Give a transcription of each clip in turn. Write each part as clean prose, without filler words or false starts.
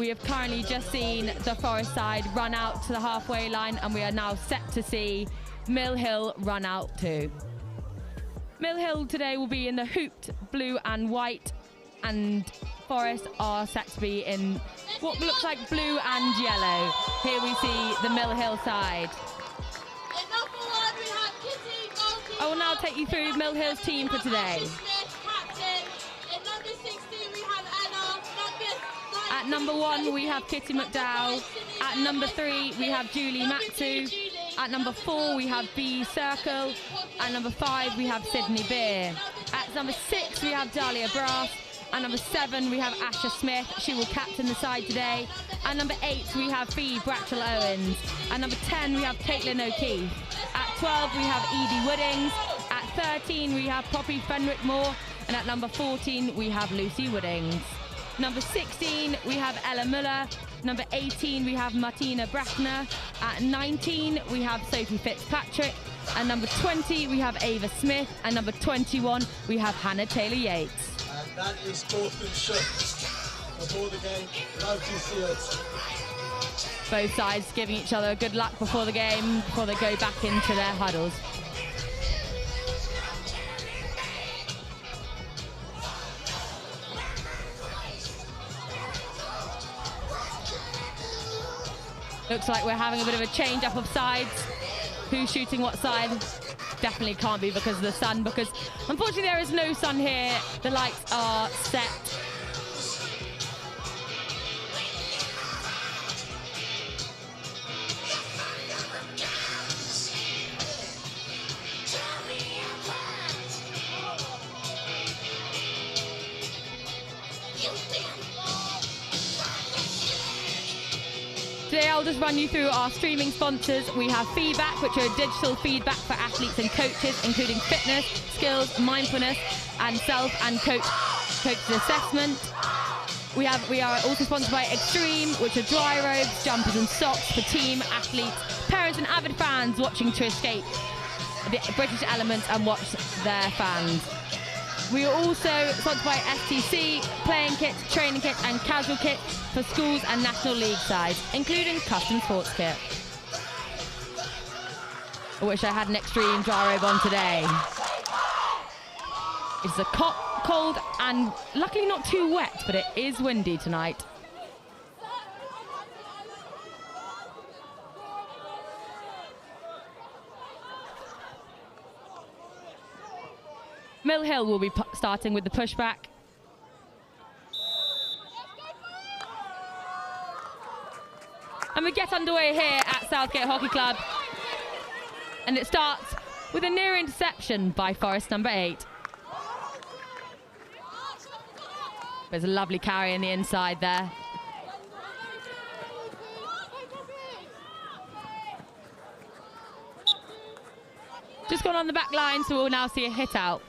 We have currently just seen the Forest side run out to the halfway line, and we are now set to see Mill Hill run out too. Mill Hill today will be in the hooped blue and white, and Forest are set to be in what looks like blue and yellow. Here we see the Mill Hill side. I will now take you through Mill Hill's team for today. At number 1, we have Kitty McDowell. At number 3, we have Julie Matsu. At number 4, we have B Circle. At number 5, we have Sydney Beer. At number 6, we have Dahlia Brass. At number 7, we have Asha Smith. She will captain the side today. At number 8, we have Fee Bratchell Owens. At number 10, we have Caitlin O'Keefe. At 12, we have Edie Woodings. At 13, we have Poppy Fenwick Moore. And at number 14, we have Lucy Woodings. Number 16, we have Ella Muller. Number 18, we have Martina Brackner. At 19, we have Sophie Fitzpatrick. At number 20, we have Ava Smith. And number 21, we have Hannah Taylor-Yates. And that is Sportsman shots before the game. Both sides giving each other good luck before the game, before they go back into their huddles. Looks like we're having a bit of a change up of sides. Who's shooting what side? Definitely can't be because of the sun, because unfortunately there is no sun here. The lights are set. Today I'll just run you through our streaming sponsors. We have Feedback, which are digital feedback for athletes and coaches, including fitness, skills, mindfulness, and self and coach's assessment. We are also sponsored by Extreme, which are dry robes, jumpers and socks for team, athletes, parents and avid fans watching to escape the British elements and watch their fans. We are also sponsored by STC, playing kits, training kits and casual kits for schools and National League sides, including custom sports kit. I wish I had an Extreme dry robe on today. It's a cold and luckily not too wet, but it is windy tonight. Mill Hill will be starting with the pushback. And we get underway here at Southgate Hockey Club. And it starts with a near interception by Forest number 8. There's a lovely carry in the inside there. Just gone on the back line, so we'll now see a hit out.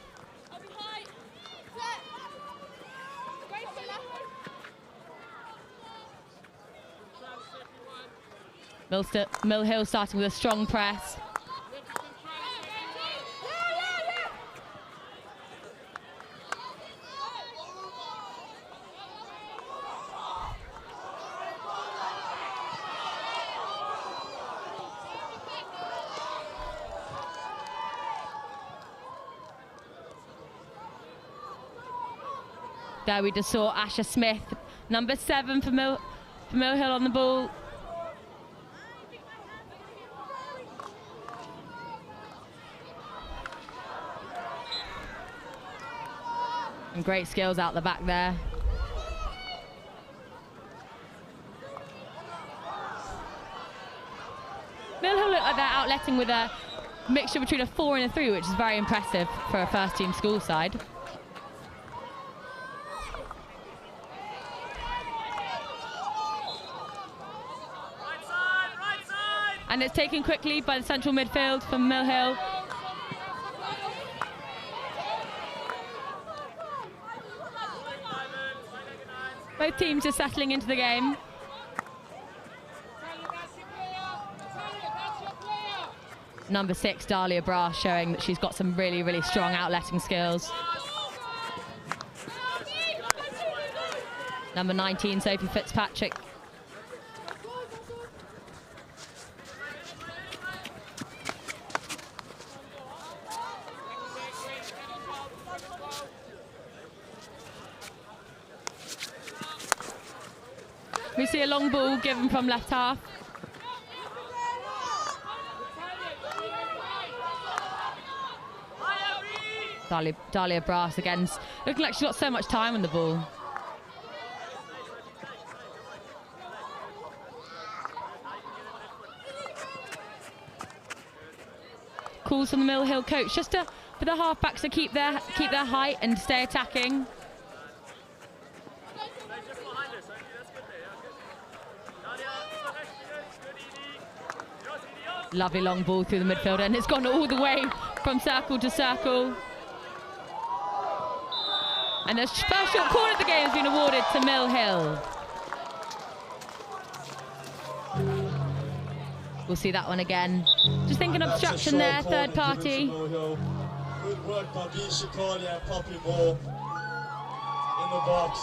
Mill Hill starting with a strong press. There we just saw Asha Smith, number 7 for Mill Hill on the ball. And great skills out the back there. Mill Hill look like they're outletting with a mixture between a 4 and a 3, which is very impressive for a first team school side. And it's taken quickly by the central midfield from Mill Hill. Both teams are settling into the game. Number 6, Dahlia Brass, showing that she's got some really, really strong outletting skills. Number 19, Sophie Fitzpatrick, see a long ball given from left half. Dahlia Brass against, looking like she's got so much time on the ball. Calls from the Mill Hill coach just for the halfbacks to keep their height and stay attacking. Lovely long ball through the midfield, and it's gone all the way from circle to circle. And the first short corner of the game has been awarded to Mill Hill. We'll see that one again. Just thinking obstruction there, third party. Good work by B. Shikali and Poppy Moore in the box.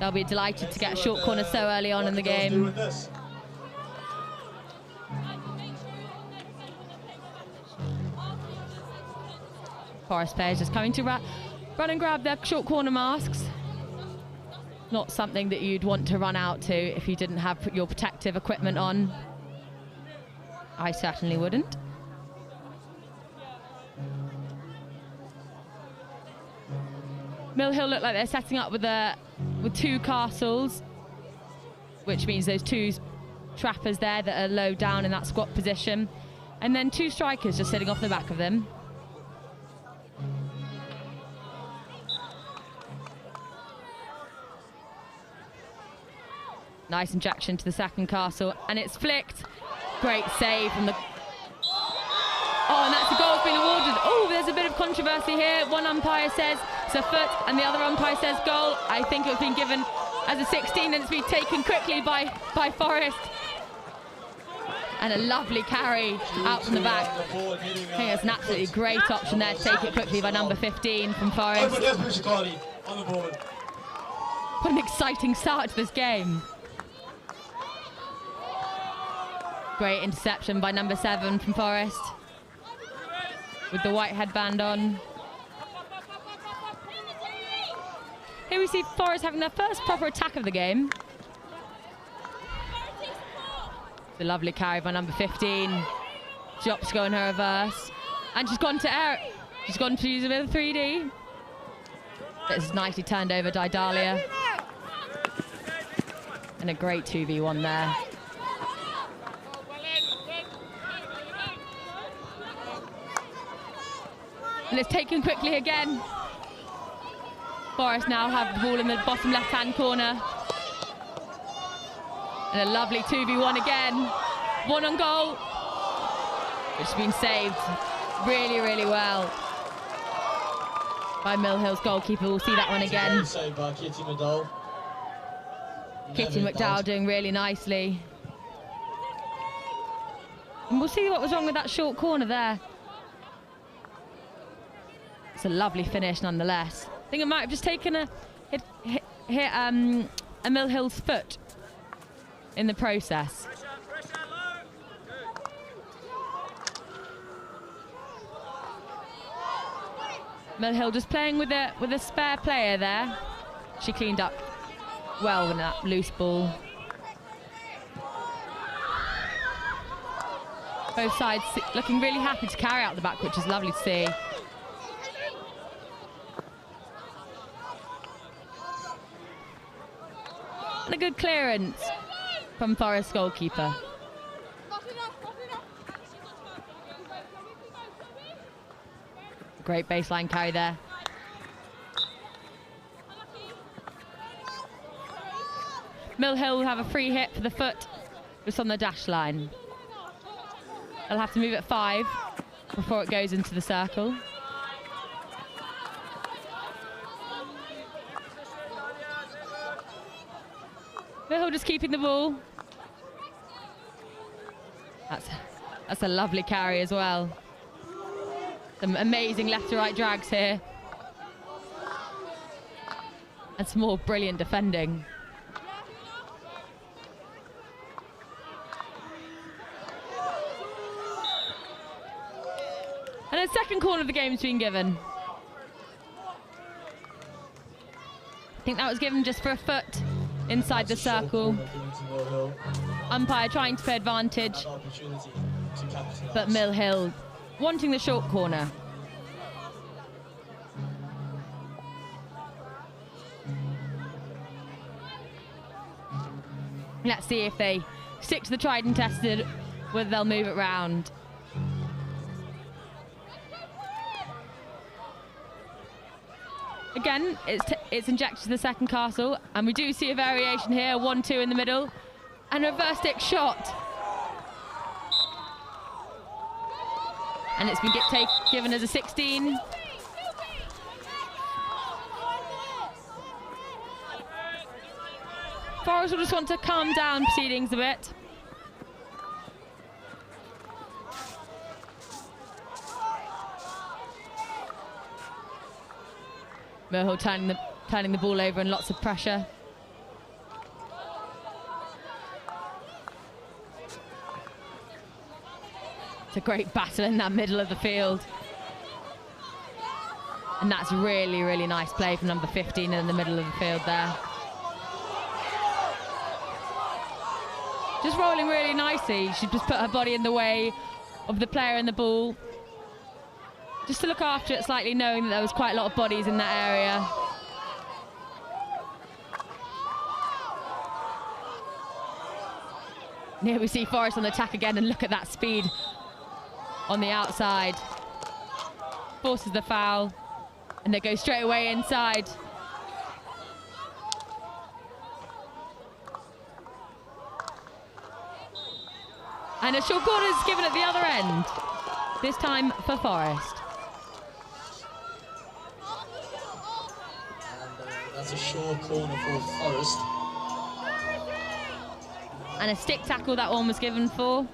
They'll be delighted to get a short corner so early on in the game. Forest players just coming to run and grab their short corner masks. Not something that you'd want to run out to if you didn't have your protective equipment on. I certainly wouldn't. Mill Hill look like they're setting up with two castles, which means those two trappers there that are low down in that squat position, and then two strikers just sitting off the back of them. Nice injection to the second castle, and it's flicked. Great save from the... Oh, and that's a goal that's been awarded. Oh, there's a bit of controversy here. One umpire says it's a foot, and the other umpire says goal. I think it's been given as a 16, and it's been taken quickly by Forest. And a lovely carry out from the back. I think it's an absolutely great option there to take it quickly by number 15 from Forest. What an exciting start to this game. Great interception by number 7 from Forest, with the white headband on. Here we see Forest having their first proper attack of the game. The lovely carry by number 15. Jop's going her reverse, and she's gone to air. She's gone to use a bit of 3D. This is nicely turned over by Dahlia, and a great 2v1 there. And it's taken quickly again. Forest now have the ball in the bottom left-hand corner. And a lovely 2v1 again. One on goal, which has been saved really, really well by Mill Hill's goalkeeper. We'll see that one again. Saved by Kitty McDowell. Kitty McDowell doing really nicely. And we'll see what was wrong with that short corner there. It's a lovely finish nonetheless. I think it might have just taken a hit a Mill Hill's foot in the process. Mill Hill just playing with a spare player there. She cleaned up well with that loose ball. Both sides looking really happy to carry out the back, which is lovely to see. And a good clearance from Forest goalkeeper. Great baseline carry there. Mill Hill will have a free hit for the foot just on the dash line. They'll have to move at 5 before it goes into the circle. Mill Hill just keeping the ball. That's a lovely carry as well. Some amazing left to right drags here. And some more brilliant defending. And a second corner of the game's been given. I think that was given just for a foot inside the circle. Umpire trying to play advantage, but Mill Hill wanting the short corner. Let's see if they stick to the tried and tested, whether they'll move it round. Again, it's injected to the second castle, and we do see a variation here, 1-2 in the middle, and a reverse stick shot. And it's been given as a 16. Forest will just want to calm down proceedings a bit. Mill Hill turning the ball over and lots of pressure. It's a great battle in that middle of the field. And that's really, really nice play from number 15 in the middle of the field there. Just rolling really nicely. She just put her body in the way of the player and the ball. Just to look after it slightly, knowing that there was quite a lot of bodies in that area. And here we see Forrest on the attack again, and look at that speed on the outside. Forces the foul, and they go straight away inside. And a short corner is given at the other end, this time for Forest. That's a short corner for Forest. And a stick tackle that one was given for.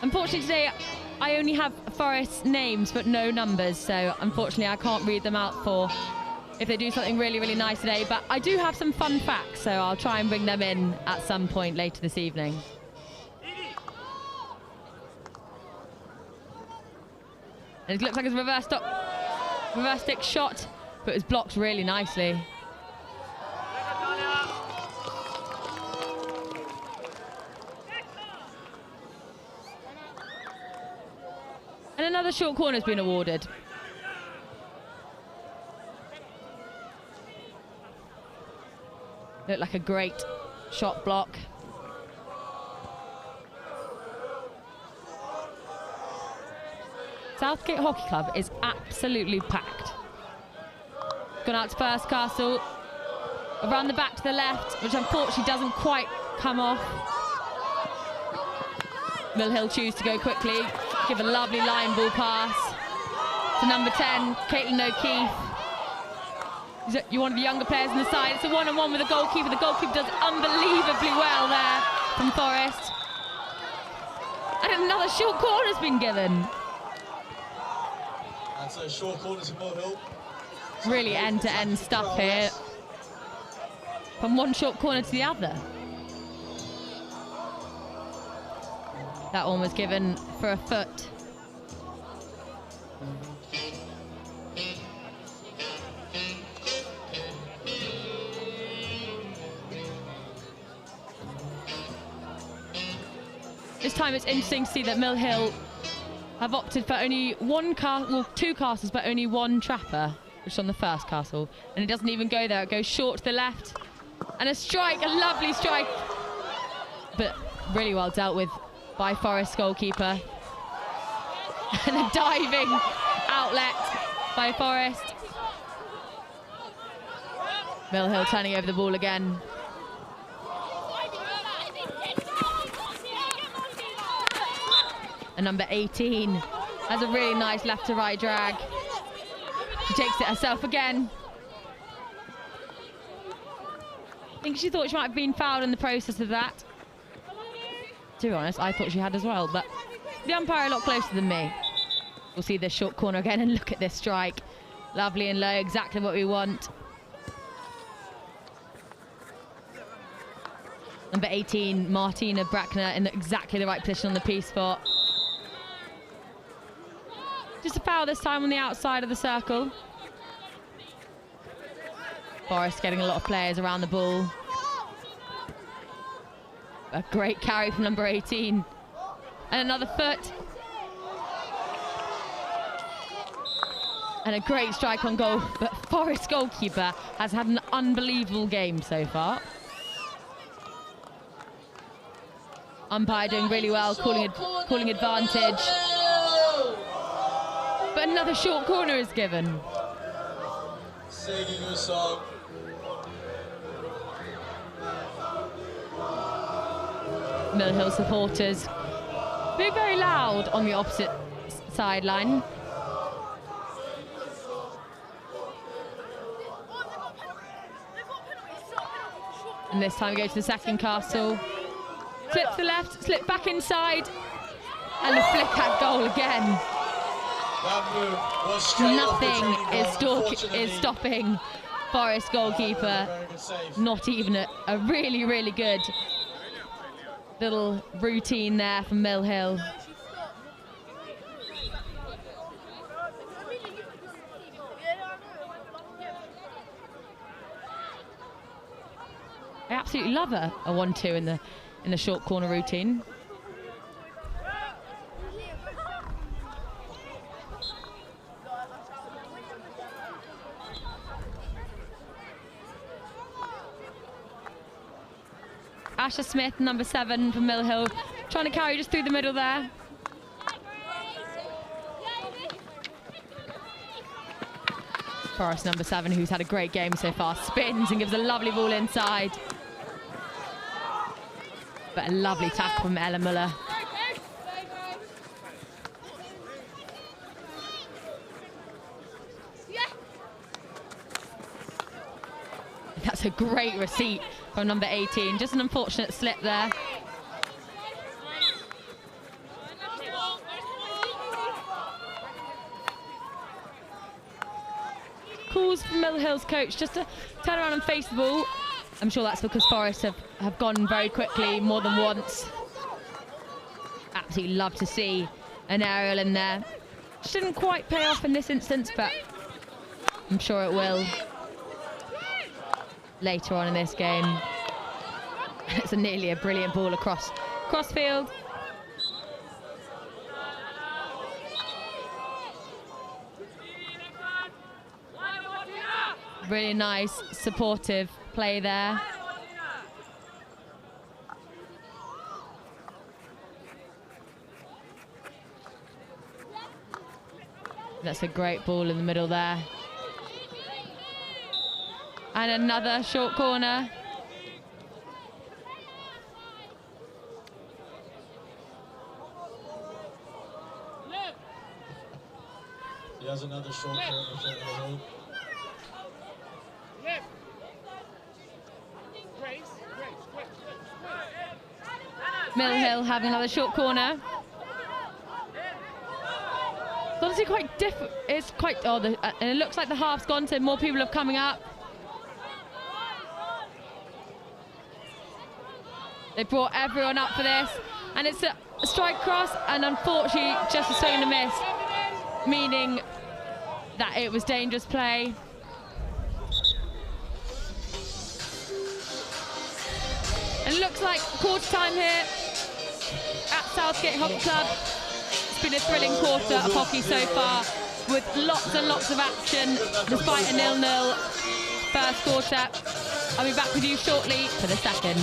Unfortunately today, I only have Forest's names but no numbers, so unfortunately I can't read them out for if they do something really, really nice today. But I do have some fun facts, so I'll try and bring them in at some point later this evening. And it looks like it's a reverse stick shot, but it was blocked really nicely. And another short corner has been awarded. Looked like a great shot block. Southgate Hockey Club is absolutely packed. Gone out to first castle, around the back to the left, which unfortunately doesn't quite come off. Mill Hill choose to go quickly, give a lovely line ball pass to number 10, Caitlin O'Keefe. You're one of the younger players on the side. It's a one-on-one with the goalkeeper. The goalkeeper does unbelievably well there from Forest. And another short corner's been given. That's a short corner to Mill Hill. Really end-to-end stuff here. From one short corner to the other. That one was given for a foot. This time it's interesting to see that Mill Hill have opted for only two castles, but only one trapper, which is on the first castle. And it doesn't even go there, it goes short to the left. And a strike, a lovely strike. But really well dealt with by Forest's goalkeeper. And a diving outlet by Forest. Mill Hill turning over the ball again. And number 18 has a really nice left to right drag. She takes it herself again. I think she thought she might have been fouled in the process of that. To be honest, I thought she had as well, but the umpire a lot closer than me. We'll see this short corner again, and look at this strike. Lovely and low, exactly what we want. Number 18, Martina Brackner, in exactly the right position on the P-spot. Just a foul this time on the outside of the circle. Forest getting a lot of players around the ball. A great carry from number 18. And another foot. And a great strike on goal. But Forest goalkeeper has had an unbelievable game so far. Umpire doing really well, calling advantage. But another short corner is given. Singing a song. Mill Hill supporters being very loud on the opposite sideline. And this time we go to the second castle. Slip to the left, slip back inside. And the flick at goal again. Nothing is stopping Forest goalkeeper. Not even a really, really good little routine there from Mill Hill. I absolutely love a 1-2 in the short corner routine. Asher Smith, number 7 from Mill Hill, trying to carry just through the middle there. Forest, number 7, who's had a great game so far, spins and gives a lovely ball inside. But a lovely tackle from Ella Muller. That's a great receipt from number 18. Just an unfortunate slip there. Calls from Mill Hill's coach just to turn around and face the ball. I'm sure that's because Forest have gone very quickly more than once. Absolutely love to see an aerial in there. Just didn't quite pay off in this instance, but I'm sure it will later on in this game. It's nearly a brilliant ball across field. Really nice, supportive play there. That's a great ball in the middle there. And another short corner. He has another short corner. Mill Hill having another short corner. It's honestly quite different. It's quite and it looks like the half's gone, so more people are coming up. They brought everyone up for this, and it's a strike cross, and unfortunately just a swing and a miss, meaning that it was dangerous play. And it looks like quarter time here at Southgate Hockey Club. It's been a thrilling quarter of hockey so far, with lots and lots of action despite a 0-0 first quarter. I'll be back with you shortly for the second.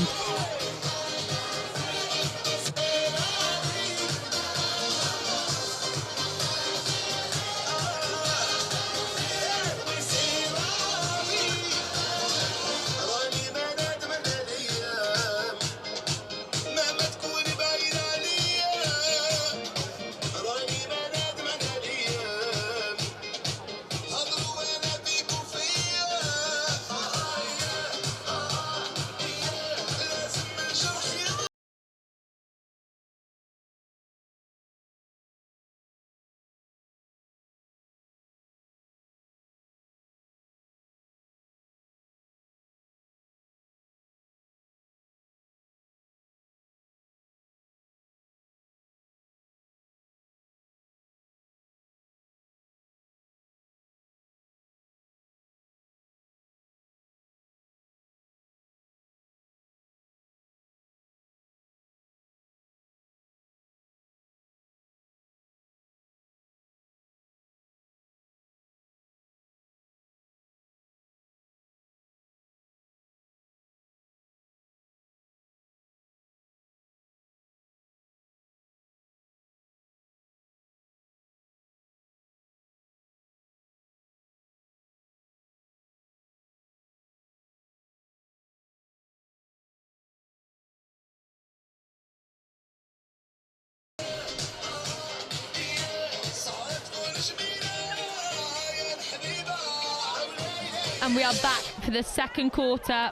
And we are back for the second quarter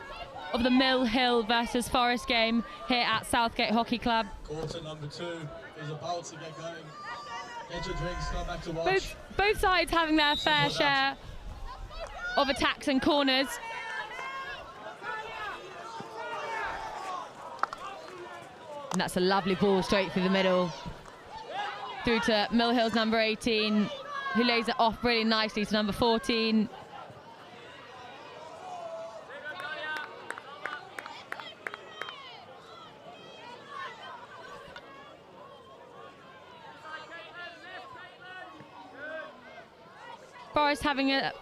of the Mill Hill versus Forest game here at Southgate Hockey Club. Quarter number 2 is about to get going. Get your drinks, come back to watch. Both sides having their fair share of attacks and corners. And that's a lovely ball straight through the middle. Through to Mill Hill's number 18, who lays it off really nicely to number 14. Forest having a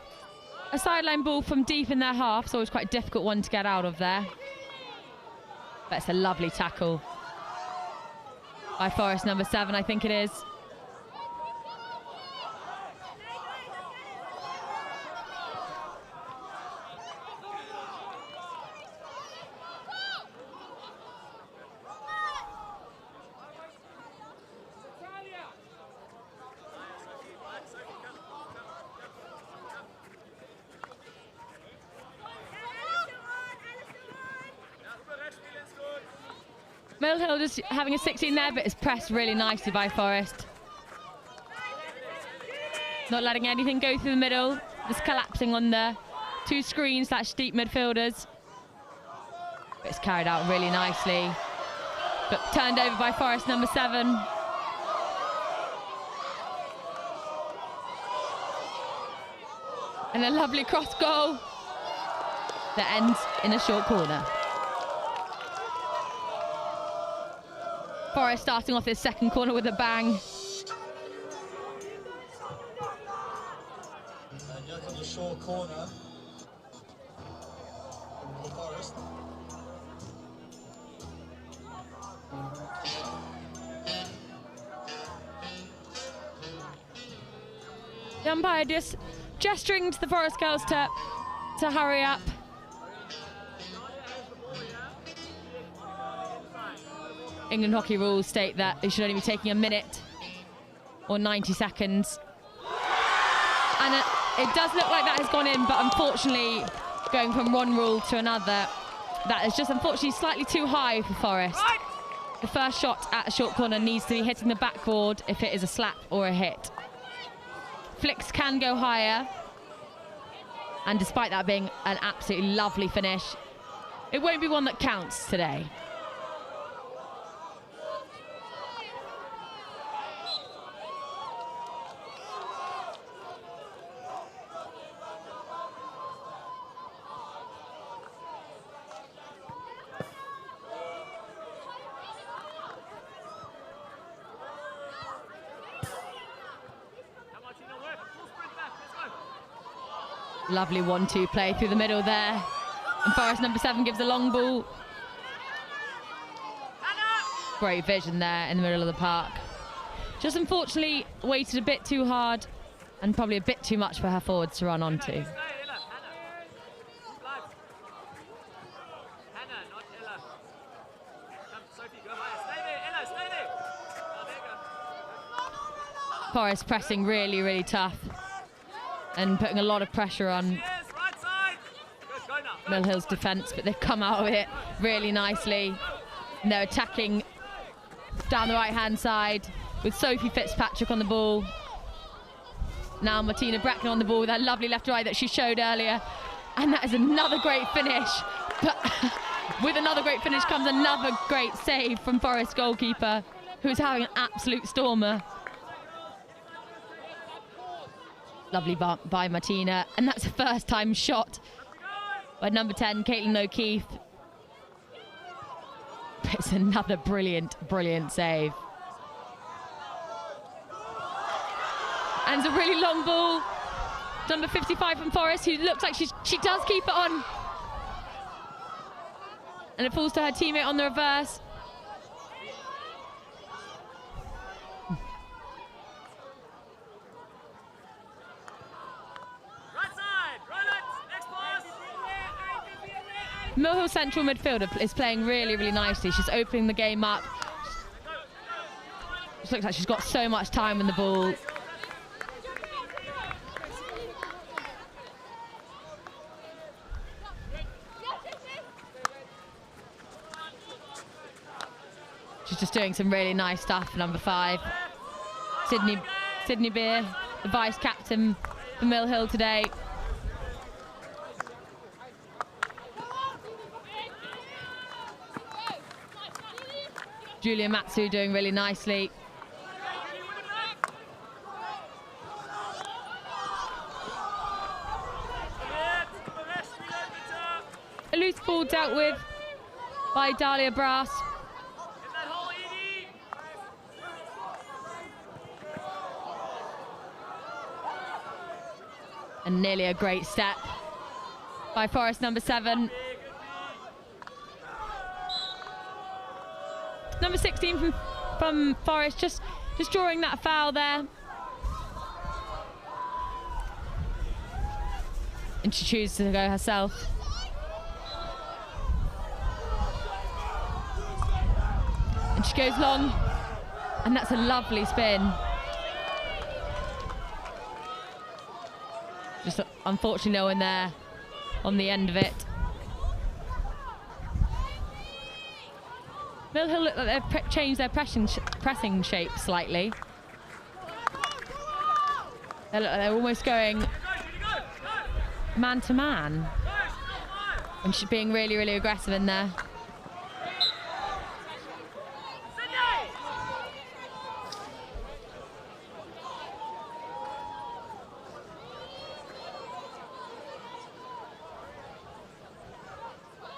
sideline ball from deep in their half, so it's quite a difficult one to get out of there. But it's a lovely tackle by Forest number 7, I think it is. Mill Hill just having a 16 there, but it's pressed really nicely by Forest. Not letting anything go through the middle, just collapsing on the 2 screens / deep midfielders. But it's carried out really nicely, but turned over by Forest number 7. And a lovely cross goal that ends in a short corner. Forest starting off this second corner with a bang. And yet on the short corner for Forest. The umpire just gesturing to the Forest girls to hurry up. England hockey rules state that it should only be taking a minute or 90 seconds. And it does look like that has gone in, but unfortunately, going from one rule to another, that is just unfortunately slightly too high for Forest. The first shot at a short corner needs to be hitting the backboard if it is a slap or a hit. Flicks can go higher, and despite that being an absolutely lovely finish, it won't be one that counts today. Lovely 1-2 play through the middle there. And Forest number 7 gives a long ball. Great vision there in the middle of the park. Just unfortunately waited a bit too hard and probably a bit too much for her forwards to run onto. Forest pressing really, really tough and putting a lot of pressure on Mill Hill's defence, but they've come out of it really nicely. And they're attacking down the right-hand side with Sophie Fitzpatrick on the ball. Now Martina Bracken on the ball with that lovely left eye that she showed earlier. And that is another great finish. But with another great finish comes another great save from Forest goalkeeper, who's having an absolute stormer. Lovely by Martina, and that's a first-time shot by number 10, Caitlin O'Keefe. It's another brilliant, brilliant save. And it's a really long ball. Number 55 from Forest, who looks like she does keep it on. And it falls to her teammate on the reverse. Mill Hill central midfielder is playing really, really nicely. She's opening the game up. It looks like she's got so much time in the ball. She's just doing some really nice stuff, number 5. Sydney Beer, the vice captain for Mill Hill today. Julia Matsu doing really nicely. A loose ball dealt with by Dahlia Brass. And nearly a great step by Forest, number 7. Number 16 from Forest, just drawing that foul there. And she chooses to go herself. And she goes long, and that's a lovely spin. Just unfortunately no one there on the end of it. Mill Hill look like they've changed their pressing shape slightly. They look like they're almost going man to man. And she's being really, really aggressive in there.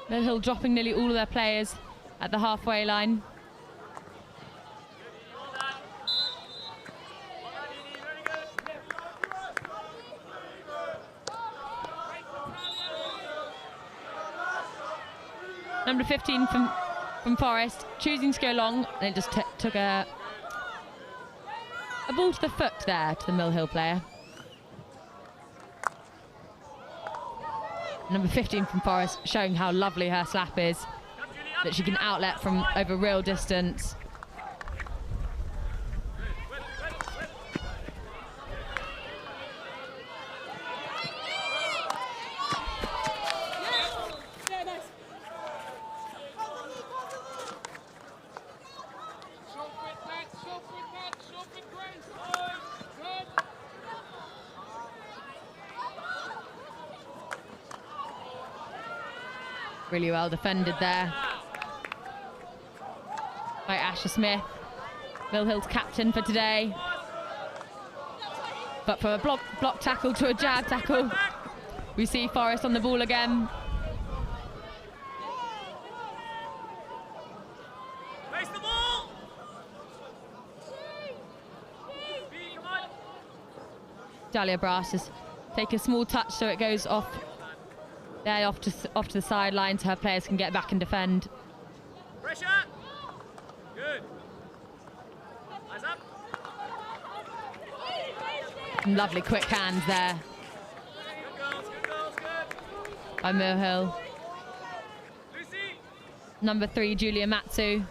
Mill Hill dropping nearly all of their players at the halfway line. Number 15 from Forest, choosing to go long, and it just took a ball to the foot there to the Mill Hill player. Number 15 from Forest, showing how lovely her slap is, that she can outlet from over real distance. Really well defended there by Asher Smith, Mill Hill's captain for today. But from a block tackle to a jab tackle, we see Forest on the ball again. Face the ball! Dahlia Brass has taken a small touch so it goes off there, off to the sideline so her players can get back and defend. Pressure! Good. Eyes up. Some lovely quick hands there Good girls, good. by Mill Hill. Lucy! Number 3, Julia Matsu.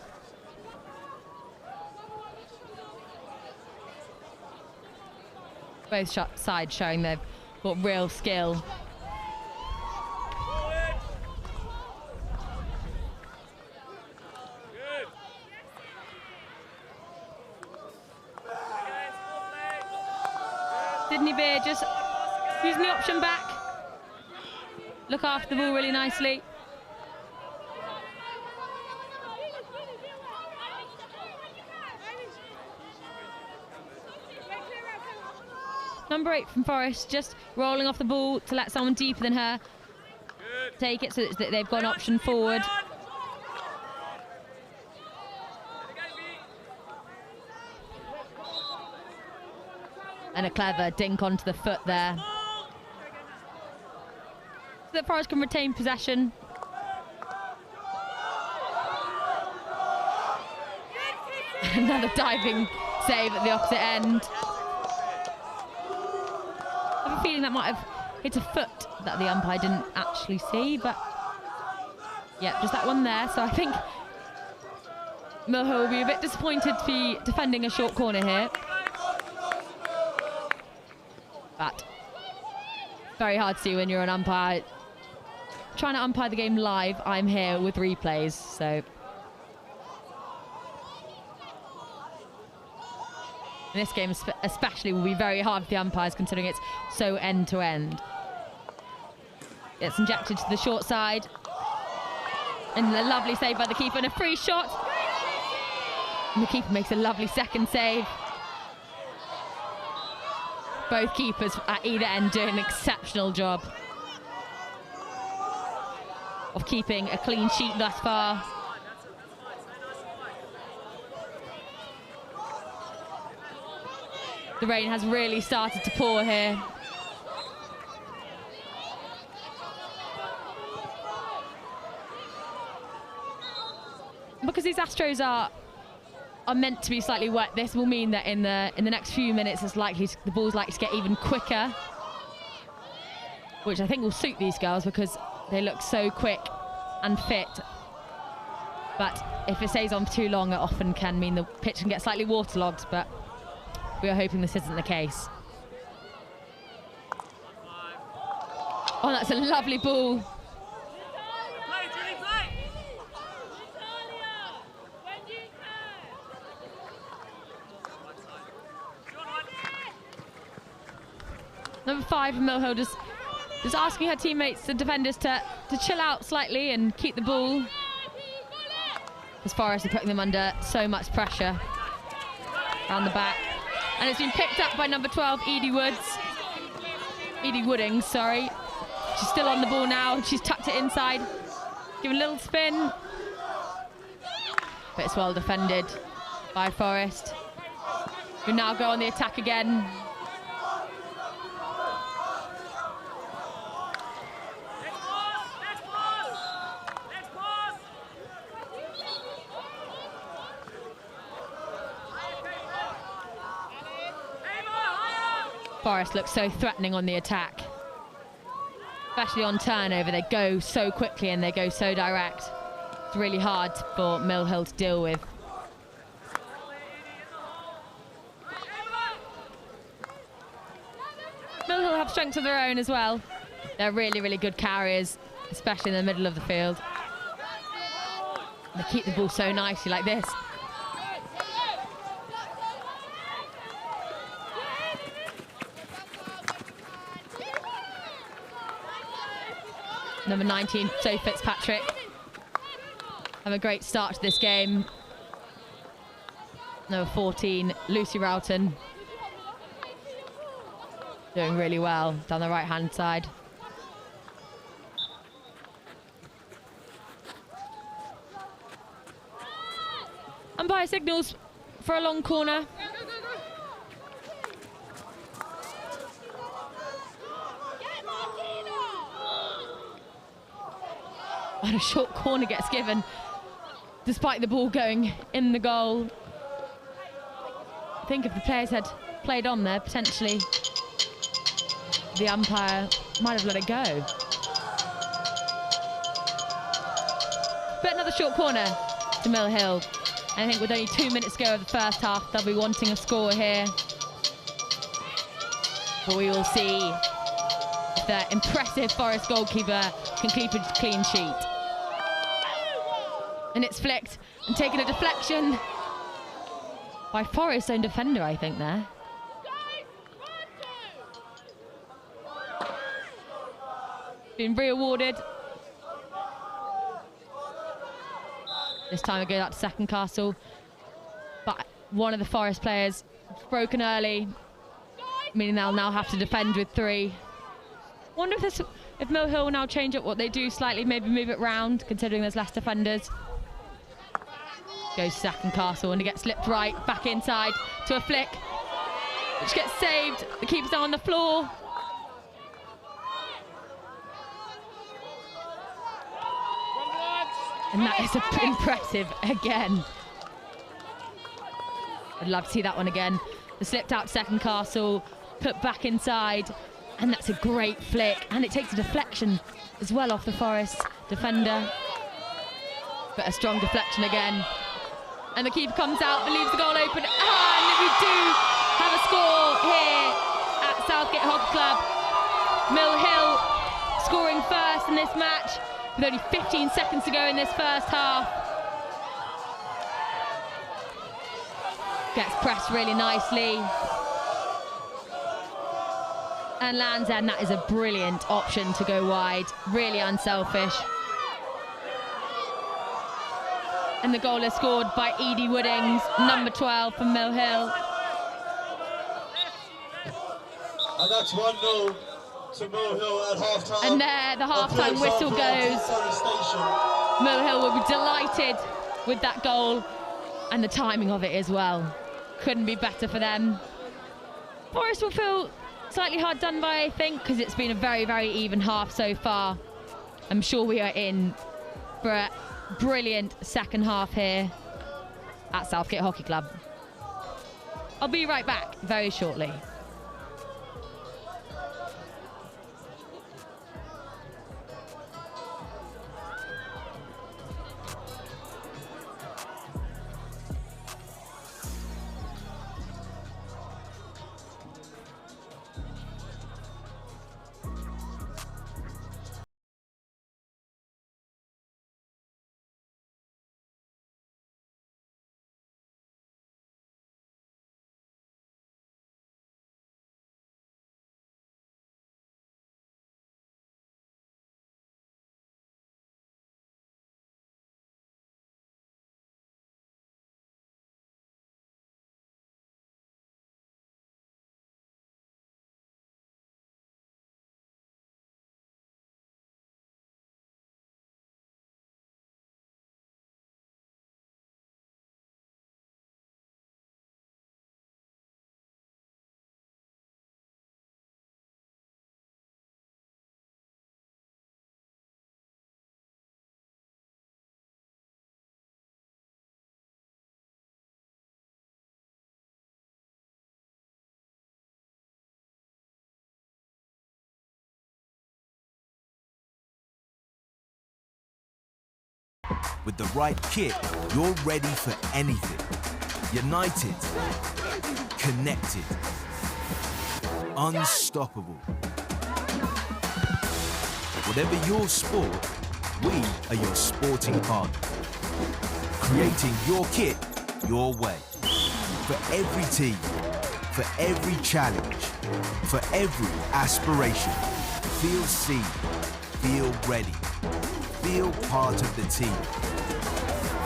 Both sides showing they've got real skill. Forward. Good. Sydney Beer just using the option back. Look after the ball really nicely. Number 8 from Forest, just rolling off the ball to let someone deeper than her take it, so that they've got an option forward. And a clever dink onto the foot there. So that Forest can retain possession. Another diving save at the opposite end. I have a feeling that might have hit a foot that the umpire didn't actually see, but yeah, just that one there. So I think Mill Hill will be a bit disappointed to be defending a short corner here. But very hard to see when you're an umpire. Trying to umpire the game live, I'm here with replays, so. in this game especially will be very hard for the umpires, considering it's so end to end. It's injected to the short side. And a lovely save by the keeper and a free shot. And the keeper makes a lovely second save. Both keepers at either end doing an exceptional job of keeping a clean sheet thus far. The rain has really started to pour here. Because these Astros are meant to be slightly wet, this will mean that in the next few minutes the ball's likely to get even quicker, which I think will suit these girls because they look so quick and fit. But if it stays on for too long, it often can mean the pitch can get slightly waterlogged, but we are hoping this isn't the case. Oh, that's a lovely ball. Number 5, Mill Hill, just asking her teammates, the defenders, to chill out slightly and keep the ball. As Forest are putting them under so much pressure around the back. And it's been picked up by number 12, Edie Wooding, sorry. She's still on the ball now. She's tucked it inside. Give a little spin. But it's well defended by Forest, who now go on the attack again. Forest looks so threatening on the attack, especially on turnover. They go so quickly and they go so direct. It's really hard for Mill Hill to deal with. Mill Hill have strengths of their own as well. They're really, really good carriers, especially in the middle of the field. They keep the ball so nicely like this. Number 19, Zoe Fitzpatrick, have a great start to this game. Number 14, Lucy Roughton, doing really well down the right-hand side. Umpire signals for a long corner. And a short corner gets given, despite the ball going in the goal. I think if the players had played on there, potentially the umpire might have let it go. But another short corner to Mill Hill. I think with only 2 minutes to go of the first half, they'll be wanting a score here. But we will see if the impressive Forest goalkeeper can keep a clean sheet. And it's flicked and taken a deflection by Forest's own defender, I think, there. Been re-awarded. This time it goes out to Second Castle. But one of the Forest players broken early, meaning they'll now have to defend with 3. Wonder if Mill Hill will now change up what they do slightly, maybe move it round, considering there's less defenders. Goes to Second Castle and it gets slipped right back inside to a flick, which gets saved. The keeper's now on the floor. And that is impressive again. I'd love to see that one again. The slipped out Second Castle, put back inside, and that's a great flick. And it takes a deflection as well off the Forest defender. But a strong deflection again. And the keeper comes out, but leaves the goal open. And we do have a score here at Southgate Hockey Club. Mill Hill scoring first in this match with only 15 seconds to go in this first half. Gets pressed really nicely. And lands, and that is a brilliant option to go wide. Really unselfish. And the goal is scored by Edie Woodings, number 12 from Mill Hill. And that's 1-0 to Mill Hill at half-time. And there the half-time whistle goes. Mill Hill will be delighted with that goal and the timing of it as well. Couldn't be better for them. Forest will feel slightly hard done by, I think, because it's been a very, very even half so far. I'm sure we are in for a brilliant second half here at Southgate Hockey Club. I'll be right back very shortly. With the right kit, you're ready for anything. United, connected, unstoppable. Whatever your sport, we are your sporting partner. Creating your kit your way. For every team, for every challenge, for every aspiration. Feel seen, feel ready. Feel part of the team.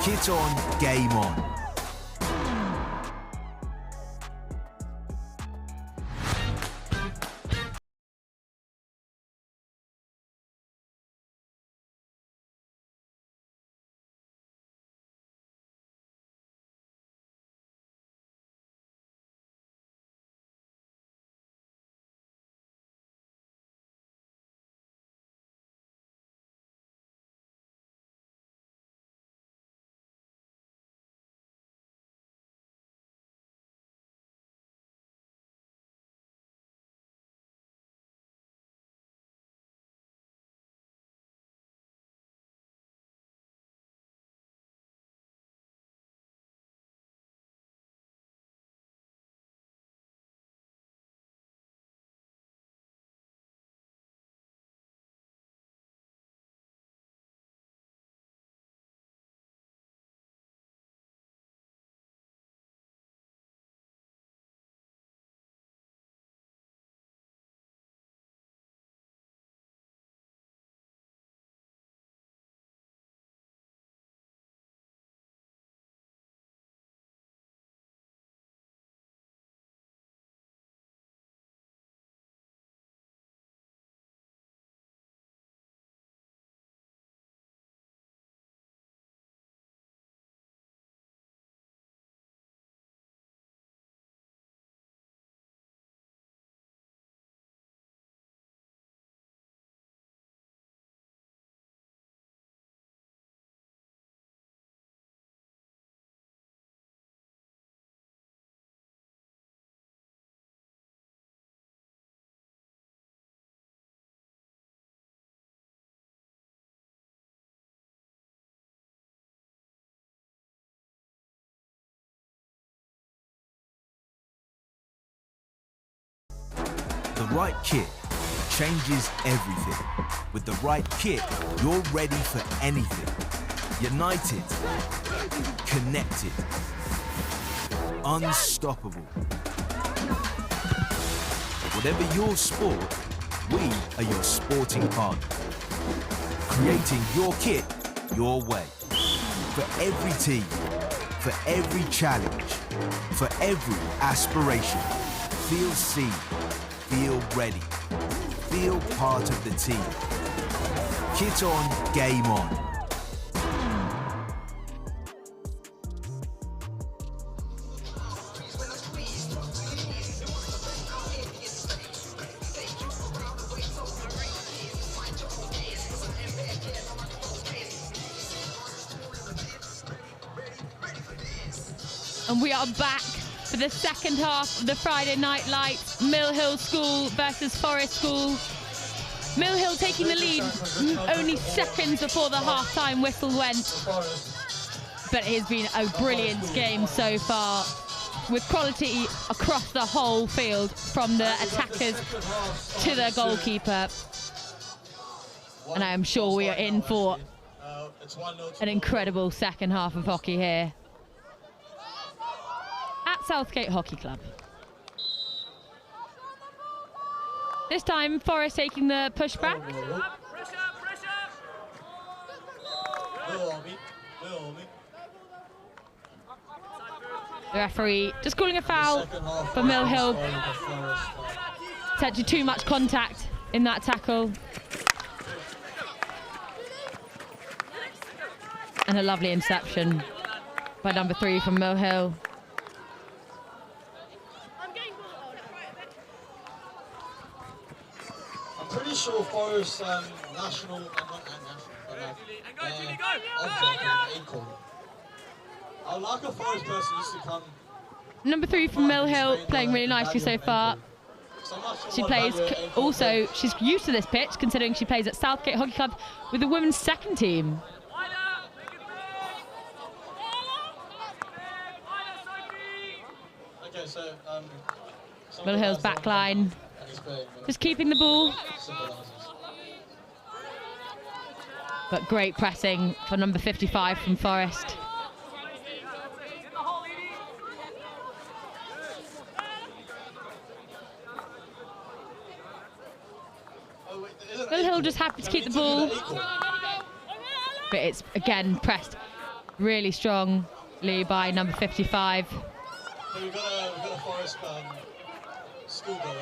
Kit on, game on. The right kit changes everything. With the right kit, you're ready for anything. United, connected, unstoppable. Whatever your sport, we are your sporting partner. Creating your kit, your way. For every team, for every challenge, for every aspiration. Feel seen, feel ready, feel part of the team. Kit on, game on. And we are back for the second half of the Friday Night Lights. Mill Hill School versus Forest School. Mill Hill taking the lead only seconds before the half-time whistle went. But it has been a brilliant game so far, with quality across the whole field, from the attackers to the goalkeeper. And I am sure we are in for an incredible second half of hockey here at Southgate Hockey Club. This time, Forest taking the pushback. The referee just calling a foul for Mill Hill. Essentially too much contact in that tackle. And a lovely interception by number 3 from Mill Hill. I'm pretty sure Forest national, acorn. I would like a Forest person just to come. Number 3 from Mill Hill, playing really nicely so far. She plays also, she's used to this pitch, considering she plays at Southgate Hockey Club with the women's second team. Okay, so Mill Hill's back line, just keeping the ball. But great pressing for number 55 from Forest. Mill Hill just happy to keep the ball. But it's again pressed really strongly by number 55. So we've got a Forest schoolgirl.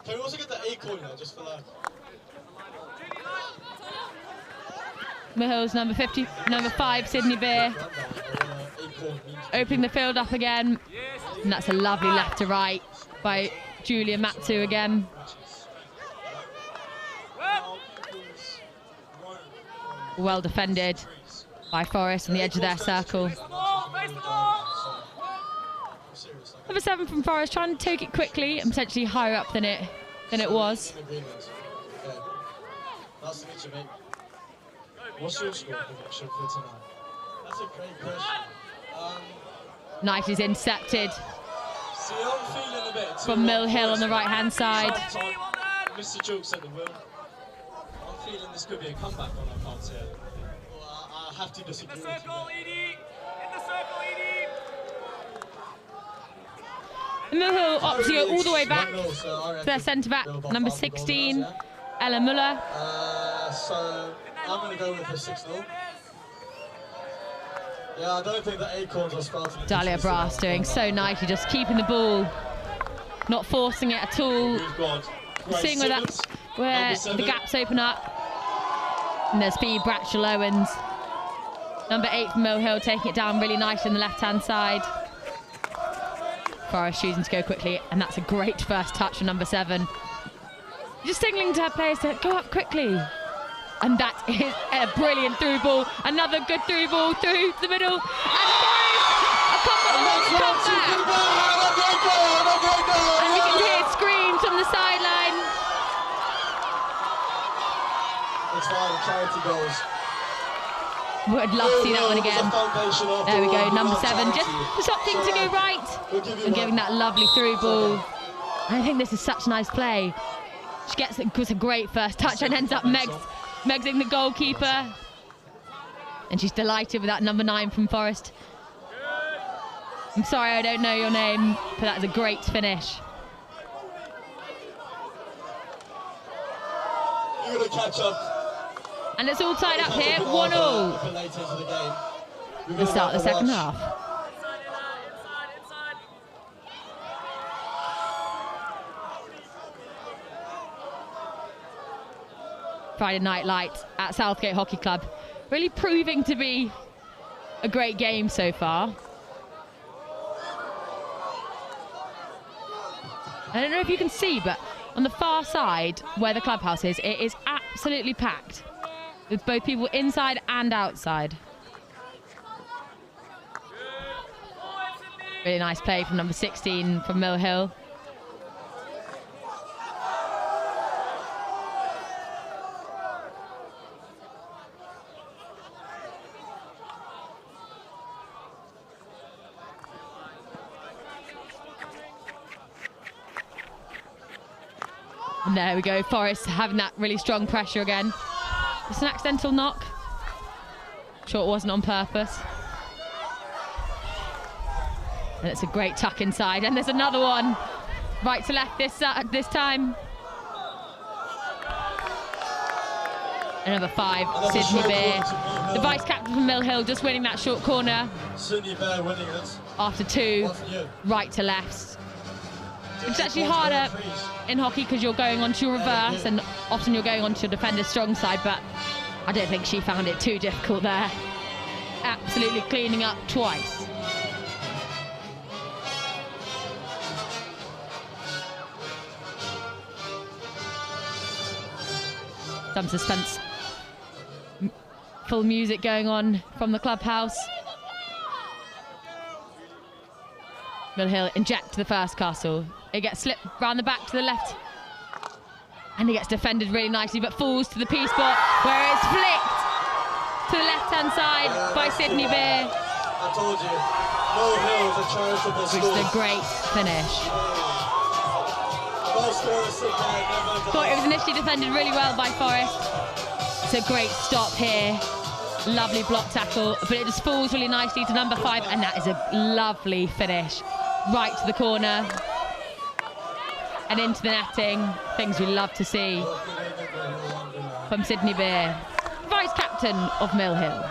Can we also get the acorn now, just for like? Mill Hill's number 5, Sydney Beer, opening the field up again. And that's a lovely left to right by Julia Matsu again. Well defended by Forest on the edge of their circle. Number 7 from Forest, trying to take it quickly and potentially higher up than it was. Nice to meet you, mate. What's your score prediction for tonight? That's a great question. Knight is intercepted See, I'm feeling a bit from Mill Hill on the right-hand side. Mr. Jokes at the wheel. I'm feeling this could be a comeback on our part here. Well, I have to disagree with you. In the circle, Edie! Mill Hill opts to go all the way back to their centre-back, number 16, Ella Muller. So I'm going to go with a 6-0. Yeah, I don't think the Acorns are starting. Dahlia Brass doing so nicely, just keeping the ball, not forcing it at all. Seeing where the gaps open up. And there's speed, Bratchell Owens. Number 8 from Mill Hill taking it down really nicely on the left-hand side. Forest choosing to go quickly, and that's a great first touch from number 7. Just signaling to her players to go up quickly. And that is a brilliant through ball. Another good through ball through the middle. And Forest, a comeback. And you can hear screams from the sideline. It's fine, charity goals. Would love to see that one again. There we go, number 7. Just for something to go right. And giving that lovely through ball. I think this is such nice play. She gets a great first touch and ends up megsing the goalkeeper. And she's delighted with that number 9 from Forest. I'm sorry I don't know your name, but that's a great finish. You're going to catch up. And it's all tied up here, 1-all. The start of the second half. Friday Night Lights at Southgate Hockey Club. Really proving to be a great game so far. I don't know if you can see, but on the far side where the clubhouse is, it is absolutely packed with both people inside and outside. Really nice play from number 16 from Mill Hill. And there we go, Forest having that really strong pressure again. It's an accidental knock. Sure it wasn't on purpose. And it's a great tuck inside, and there's another one. Right to left this time. And number 5, Sydney Beer. The vice captain from Mill Hill just winning that short corner. Sydney Bear winning it. After 2 right to lefts. It's actually harder in hockey because you're going onto your reverse and often you're going onto your defender's strong side, but I don't think she found it too difficult there. Absolutely cleaning up twice. Some suspense. Full music going on from the clubhouse. Mill Hill inject the first castle. It gets slipped round the back to the left. And he gets defended really nicely, but falls to the P-spot where it's flicked to the left-hand side by Sydney Beer. I told you, Mill Hill is a charitable school. Which is a great finish. Thought it was initially defended really well by Forest. It's a great stop here. Lovely block tackle, but it just falls really nicely to number 5, and that is a lovely finish. Right to the corner and into the netting. Things we love to see from Sydney Beer, vice captain of Mill Hill.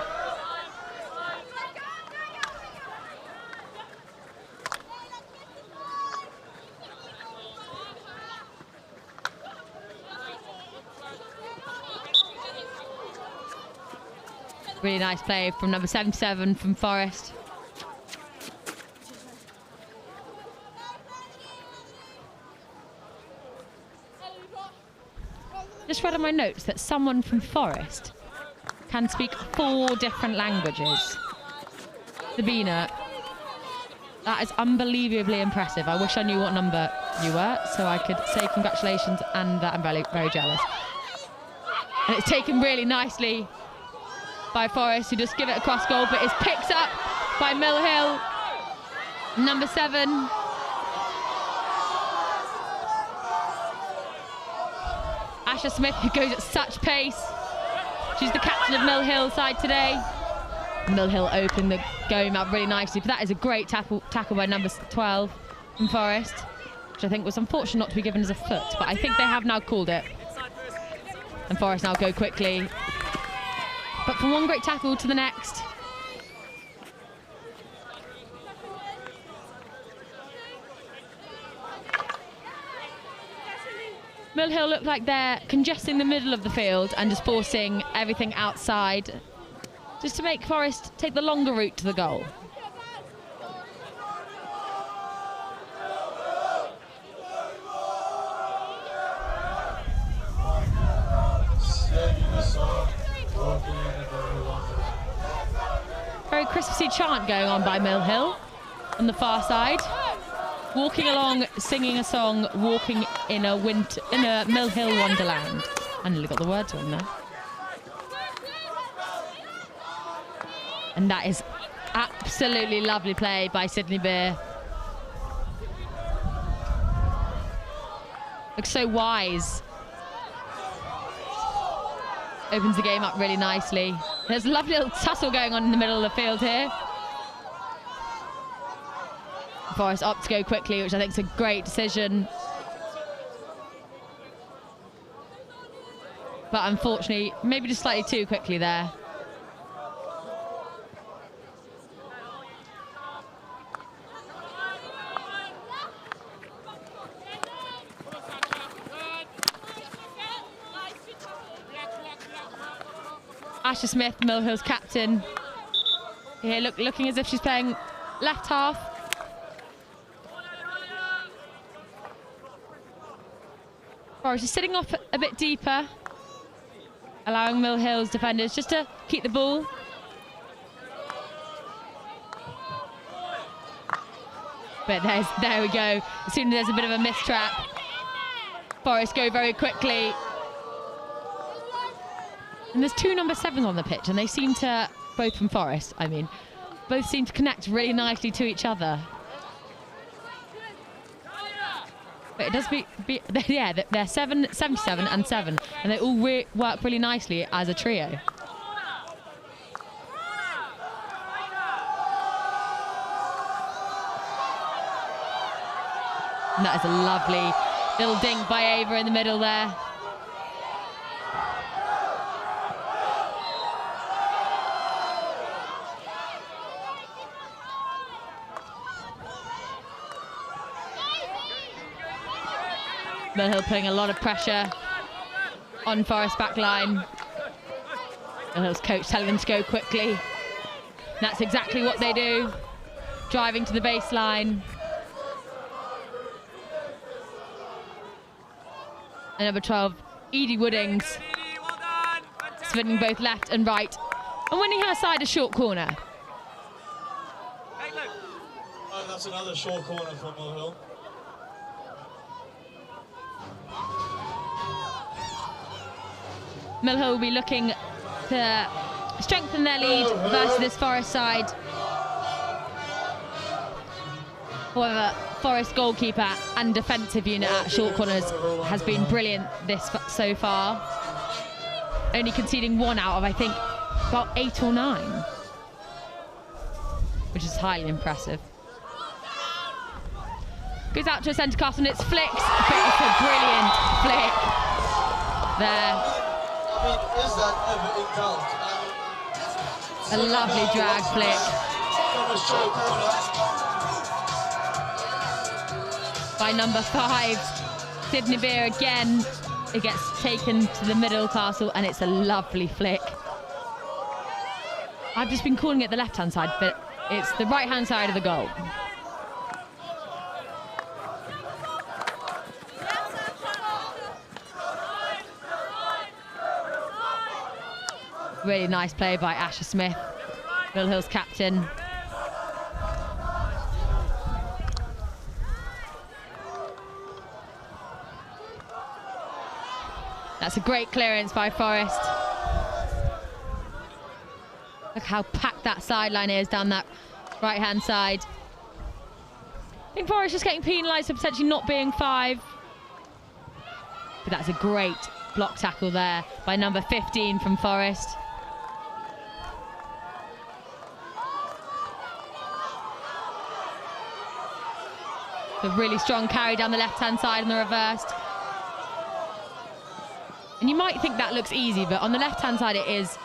Really nice play from number 77 from Forest. Just read on my notes that someone from Forest can speak 4 different languages. Sabina, that is unbelievably impressive. I wish I knew what number you were so I could say congratulations and that I'm very, very jealous. And it's taken really nicely by Forest, who just give it across goal, but it's picked up by Mill Hill. Number 7. Asher Smith, who goes at such pace. She's the captain of Mill Hill side today. Mill Hill opening the game up really nicely, but that is a great tackle by number 12 from Forest, which I think was unfortunate not to be given as a foot, but I think they have now called it. And Forest now go quickly. But from one great tackle to the next. Mill Hill look like they're congesting the middle of the field and just forcing everything outside, just to make Forest take the longer route to the goal. Very Christmassy chant going on by Mill Hill on the far side. Walking along, singing a song, walking in a Mill Hill wonderland. I nearly got the words wrong there. And that is absolutely lovely play by Sydney Beer. Looks so wise Opens the game up really nicely. There's a lovely little tussle going on in the middle of the field here. Forrest opts to go quickly, which I think is a great decision. But unfortunately, maybe just slightly too quickly there. Asher Smith, Mill Hill's captain, here looking as if she's playing left half. Forrest is sitting off a bit deeper, allowing Mill Hill's defenders just to keep the ball. But there we go. As soon as there's a bit of a mistrap, Forrest go very quickly. And there's 2 number 7s on the pitch, and they seem to, both from Forrest, I mean, both seem to connect really nicely to each other. But it does yeah, they're 77 and 7, and they all work really nicely as a trio. And that is a lovely little dink by Ava in the middle there. Mill Hill putting a lot of pressure on Forest back line. Mill Hill's coach telling them to go quickly. And that's exactly what they do. Driving to the baseline. And number 12, Edie Woodings, spinning both left and right, and winning her side a short corner. Oh, that's another short corner from Mill Hill. Mill Hill will be looking to strengthen their lead versus this Forest side. However, Forest goalkeeper and defensive unit at short corners has been brilliant so far. Only conceding 1 out of, I think, about 8 or 9. Which is highly impressive. Goes out to a centre cast and it's flicked, but it's a brilliant flick there. I mean, is that ever in doubt? A lovely drag flick by number 5, Sydney Beer again. It gets taken to the middle castle and it's a lovely flick. I've just been calling it the left-hand side, but it's the right-hand side of the goal. Really nice play by Asher Smith, Mill Hill's captain. That's a great clearance by Forest. Look how packed that sideline is down that right-hand side. I think Forest is getting penalised for potentially not being 5. But that's a great block tackle there by number 15 from Forest. A really strong carry down the left-hand side and the reversed. And you might think that looks easy, but on the left-hand side it is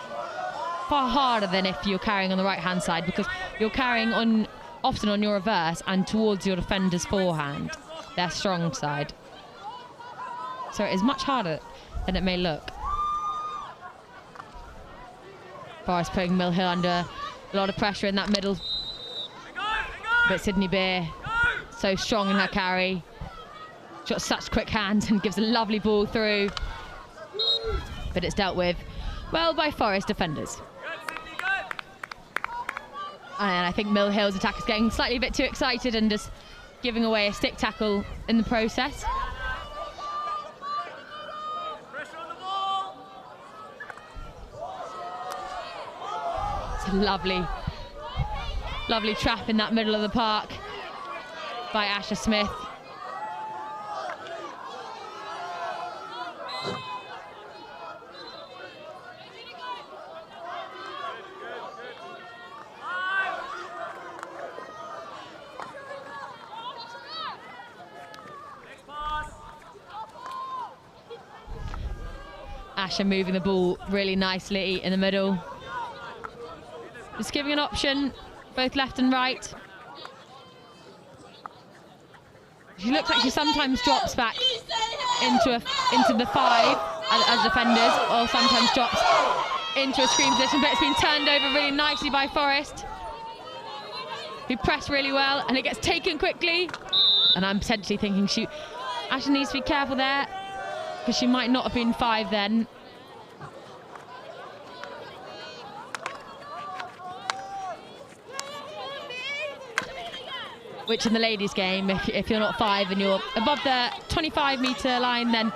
far harder than if you're carrying on the right-hand side, because you're carrying on often on your reverse and towards your defender's forehand, their strong side. So it is much harder than it may look. Forest putting Mill Hill under a lot of pressure in that middle. But Sydney Beer, so strong in her carry. She's got such quick hands and gives a lovely ball through. But it's dealt with well by Forest defenders. And I think Mill Hill's attack is getting slightly a bit too excited and just giving away a stick tackle in the process. It's a lovely, lovely trap in that middle of the park by Asher Smith. Asher moving the ball really nicely in the middle. Just giving an option, both left and right. She looks like she sometimes drops back into the 5 as defenders, or sometimes drops into a screen position, but it's been turned over really nicely by Forrest, who pressed really well, and it gets taken quickly. And I'm potentially thinking Asher needs to be careful there, because she might not have been 5 then. Which in the ladies' game, if you're not 5 and you're above the 25-metre line, then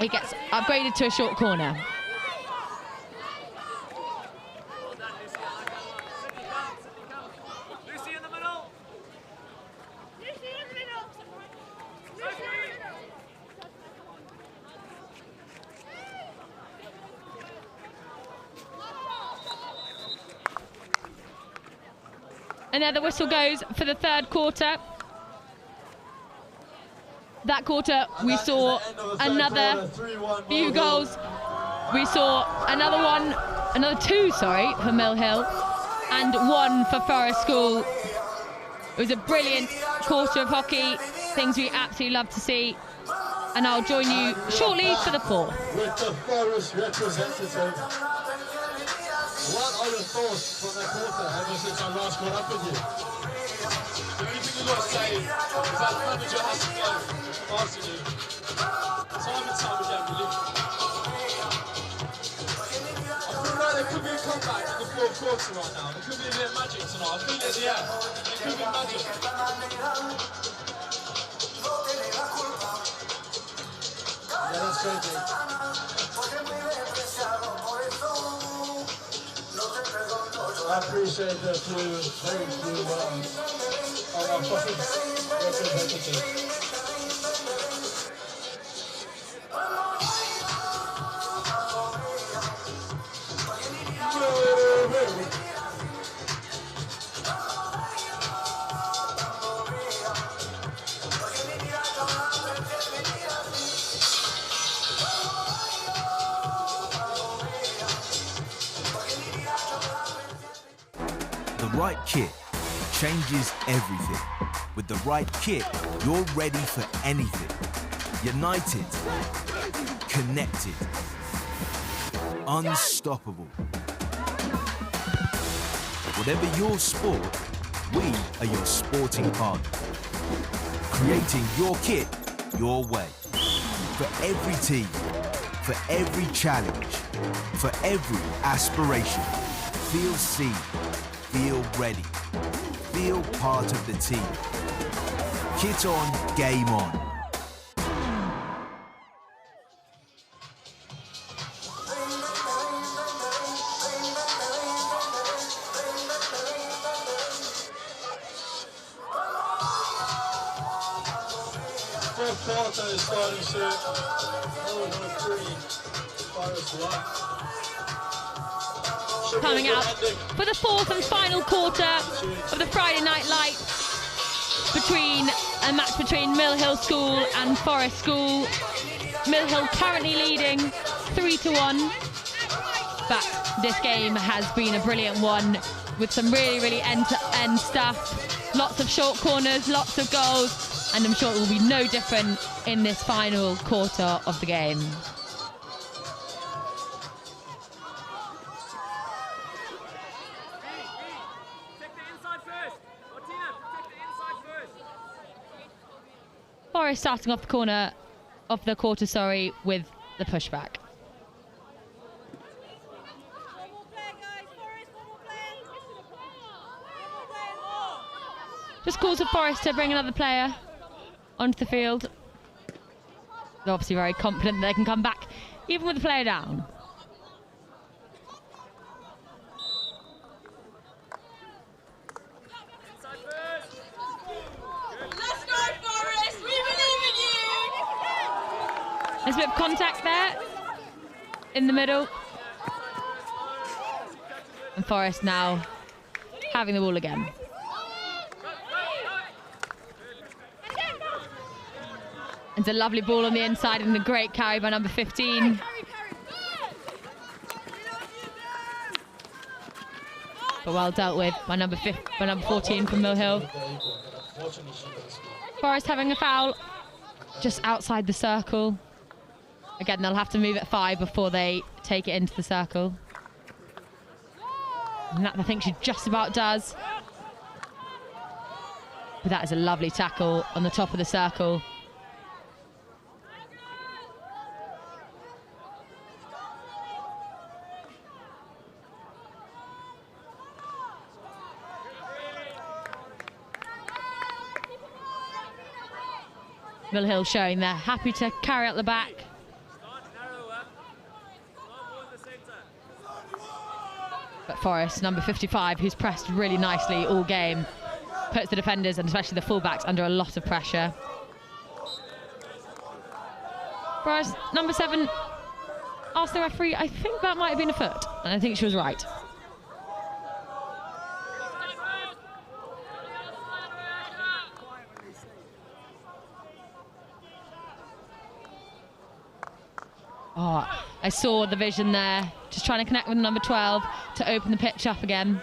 it gets upgraded to a short corner. And there the whistle goes for the third quarter. That quarter, we saw another few goals. We saw another 2, for Mill Hill, and 1 for Forest School. It was a brilliant quarter of hockey, things we absolutely love to see. And I'll join you shortly for the 4th. With the Forest representative. What are your thoughts from that quarter ever since I last caught up with you? The only thing you got to say is that the manager has to go faster than you. Time and time again, really. I feel like there could be a comeback in the 4th quarter right now. There could be a bit of magic tonight. I feel it, yeah. There could be magic. Yeah, that's crazy. I appreciate the very few of our Forest representatives. The right kit changes everything. With the right kit, you're ready for anything. United, connected, unstoppable. Whatever your sport, we are your sporting partner. Creating your kit your way. For every team, for every challenge, for every aspiration. Feel seen, feel ready, feel part of the team. Kit on, game on. Fourth quarter is starting soon. Oh, 3 Forest left. Coming out for the 4th and final quarter of the Friday Night Lights, a match between Mill Hill School and Forest School. Mill Hill currently leading 3-1, but this game has been a brilliant one with some really end-to-end stuff. Lots of short corners, lots of goals, and I'm sure it will be no different in this final quarter of the game. Forest starting off the corner of the quarter, with the pushback. Just calls for Forest to bring another player onto the field. They're obviously very confident that they can come back even with the player down. There's a bit of contact there in the middle. And Forest now having the ball again. It's a lovely ball on the inside and a great carry by number 15. but well dealt with by number 14 from Mill Hill. Forest having a foul just outside the circle. Again, they'll have to move at 5 before they take it into the circle. And that, I think she just about does. But that is a lovely tackle on the top of the circle. Mill Hill showing they're happy to carry out the back. But Forest, number 55, who's pressed really nicely all game, puts the defenders and especially the fullbacks under a lot of pressure. Whereas number 7 asked the referee, I think that might have been a foot, and I think she was right. Oh, I saw the vision there, just trying to connect with number 12 to open the pitch up again.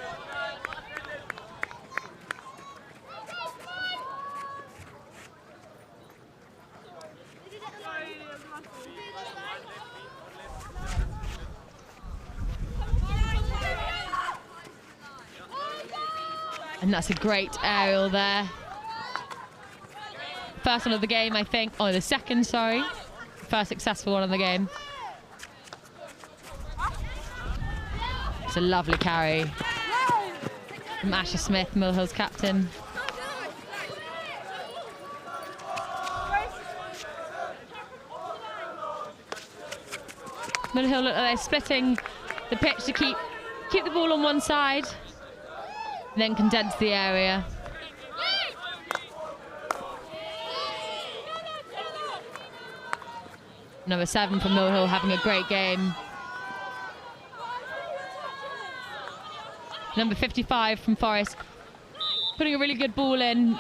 And that's a great aerial there. First one of the game, I think. Oh, the second, sorry. First successful one of the game. It's a lovely carry from Asher Smith, Mill Hill's captain. Mill Hill look like they're splitting the pitch to keep the ball on one side, and then condense the area. Number 7 from Mill Hill having a great game. Number 55 from Forest putting a really good ball in,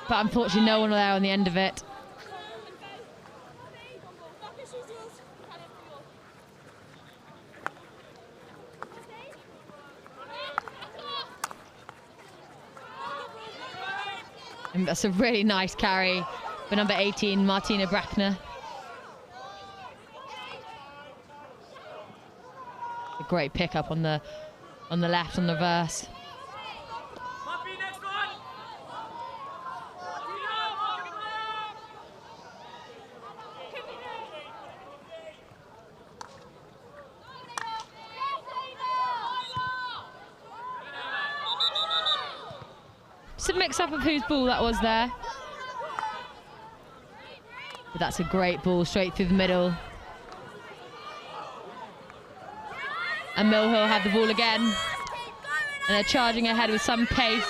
but unfortunately no one there on the end of it. And that's a really nice carry for number 18, Martina Brackner. A great pickup on the left on the reverse. Just a mix-up of whose ball that was there. But that's a great ball straight through the middle. And Mill Hill have the ball again. And they're charging ahead with some pace.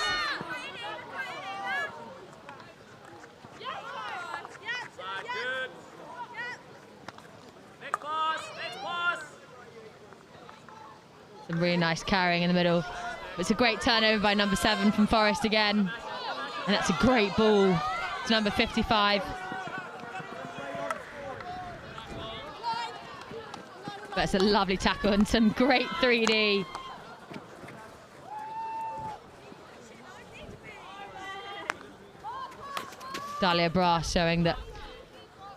Some really nice carrying in the middle. It's a great turnover by number 7 from Forest again. And that's a great ball to number 55. But it's a lovely tackle and some great 3D. Dahlia Brass showing that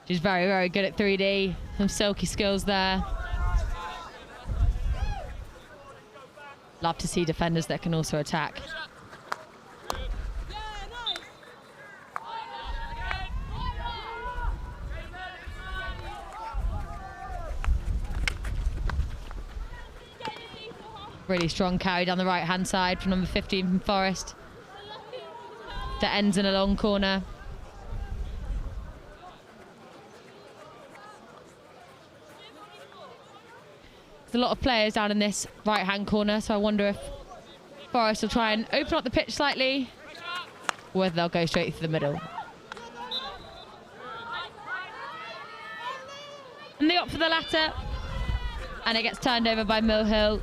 she's very, very good at 3D. Some silky skills there. Love to see defenders that can also attack. Really strong carry down the right-hand side from number 15 from Forest. That ends in a long corner. There's a lot of players down in this right-hand corner, so I wonder if Forest will try and open up the pitch slightly, or whether they'll go straight through the middle. And they opt for the latter, and it gets turned over by Mill Hill.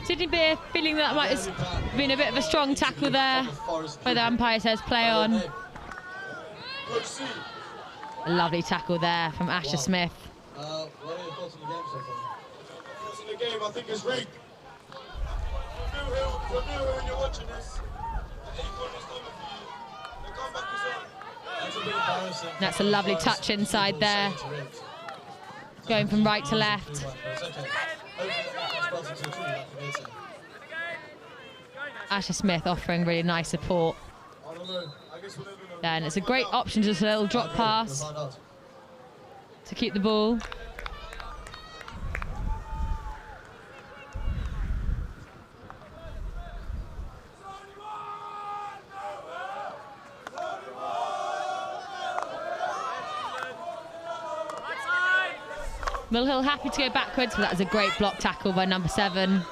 So Sydney Beer feeling that might have been a bit of a strong tackle there, where the umpire says play on. A lovely tackle there from Asher Smith. What are your thoughts on the game so far? Thoughts on the game, I think it's rigged. For Mill Hill, you're watching this. The 8 corners coming for you. The comeback is on. That's a bit embarrassing. That's a lovely touch inside there. Going from right to left. It's okay. Asher Smith offering really nice support. I don't know. I guess we'll never know. And it's a great option, just a little drop pass to keep the ball. Mill Hill happy to go backwards, but that was a great block tackle by number 7.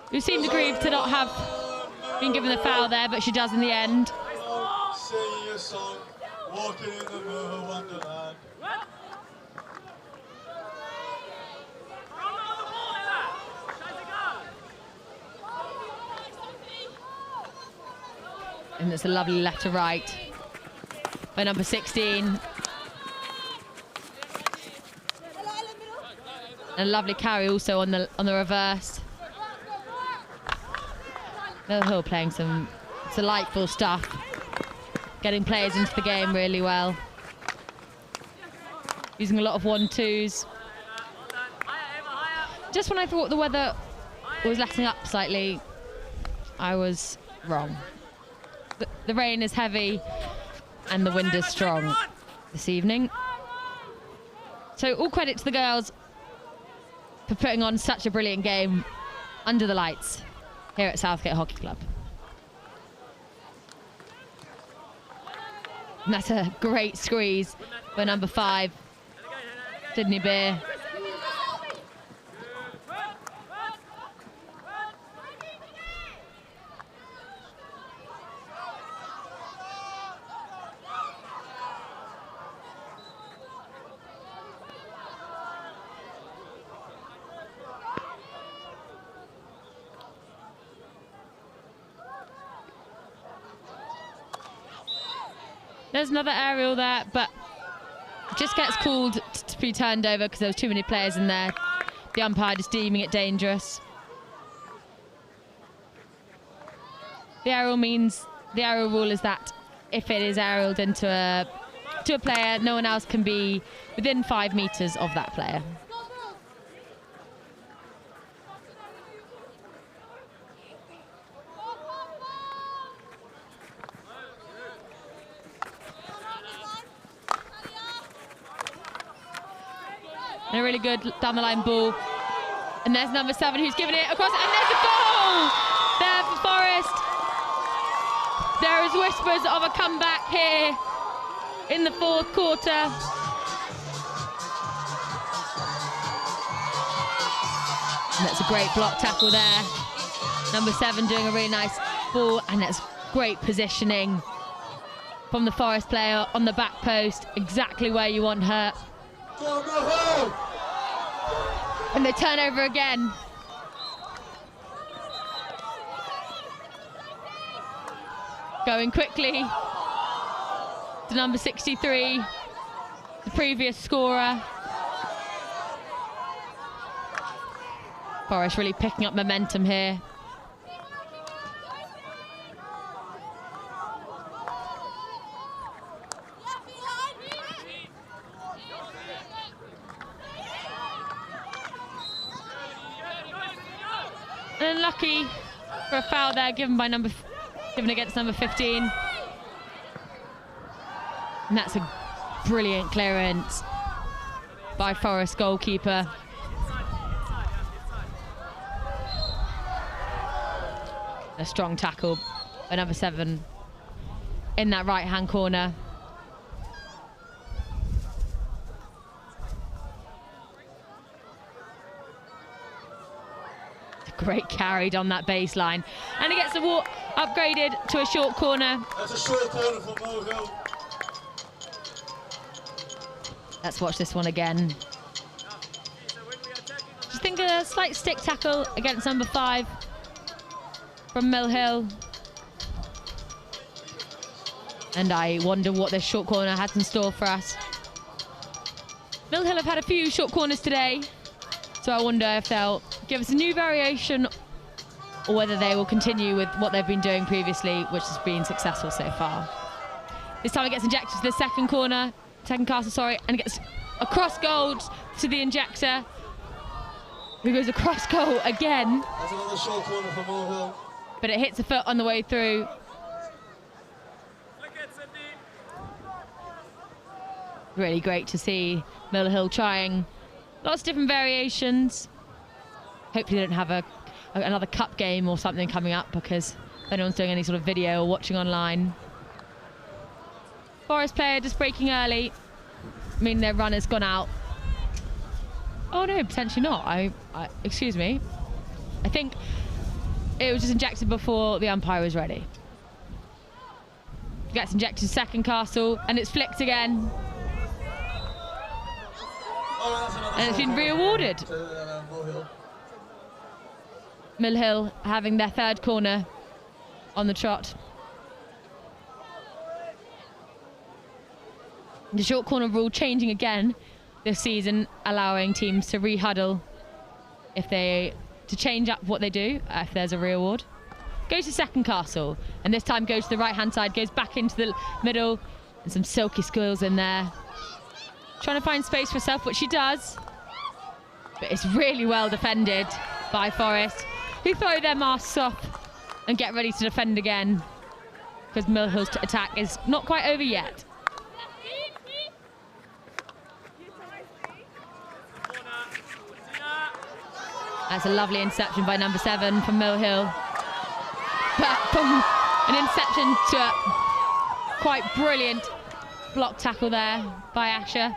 Who seemed aggrieved to not have been given the foul there, but she does in the end. Singing a song, walking in the Mill Hill wonderland. And it's a lovely left to right by number 16. And a lovely carry also on the reverse. Mill Hill playing some delightful stuff, getting players into the game really well, using a lot of 1-2s. Just when I thought the weather was letting up slightly, I was wrong. The rain is heavy and the wind is strong this evening. So all credit to the girls for putting on such a brilliant game under the lights here at Southgate Hockey Club. And that's a great squeeze by number 5, Sydney Beer. There's another aerial there, but it just gets called to be turned over because there was too many players in there. The umpire is deeming it dangerous. The aerial rule is that if it is aerialed into a player, no one else can be within 5 meters of that player. And a really good down the line ball. And there's number 7 who's given it across, and there's a goal there for Forest. There is whispers of a comeback here in the 4th quarter. And that's a great block tackle there. Number 7 doing a really nice ball, and that's great positioning from the Forest player on the back post, exactly where you want her. And they turn over again. Going quickly to number 63, the previous scorer. Forest really picking up momentum here. And unlucky for a foul there given against number 15. And that's a brilliant clearance by Forest goalkeeper. A strong tackle by number 7 in that right-hand corner. Great carried on that baseline, and he gets the walk upgraded to a short corner. That's a short corner for Mill Hill. Let's watch this one again. think a slight stick tackle against number 5 from Mill Hill. And I wonder what this short corner has in store for us. Mill Hill have had a few short corners today, so I wonder if they'll give us a new variation or whether they will continue with what they've been doing previously, which has been successful so far. This time it gets injected to the second castle, and it gets across goal to the injector, who goes across goal again. That's another short corner for Mill Hill. But it hits a foot on the way through. Really great to see Mill Hill trying lots of different variations. Hopefully they don't have another cup game or something coming up, because if anyone's doing any sort of video or watching online. Forest player just breaking early. I mean, their run has gone out. Oh no, potentially not. Excuse me. I think it was just injected before the umpire was ready. Gets injected to second castle, and it's flicked again. And it's been re-awarded. Mill Hill having their third corner on the trot. The short corner rule changing again this season, allowing teams to re-huddle to change up what they do if there's a re-award. Goes to second castle, and this time goes to the right-hand side, goes back into the middle, and some silky squills in there. Trying to find space for herself, which she does. But it's really well defended by Forest, who throw their masks off and get ready to defend again, because Mill Hill's attack is not quite over yet. That's a lovely interception by number 7 from Mill Hill. But from an interception to a quite brilliant block tackle there by Asher.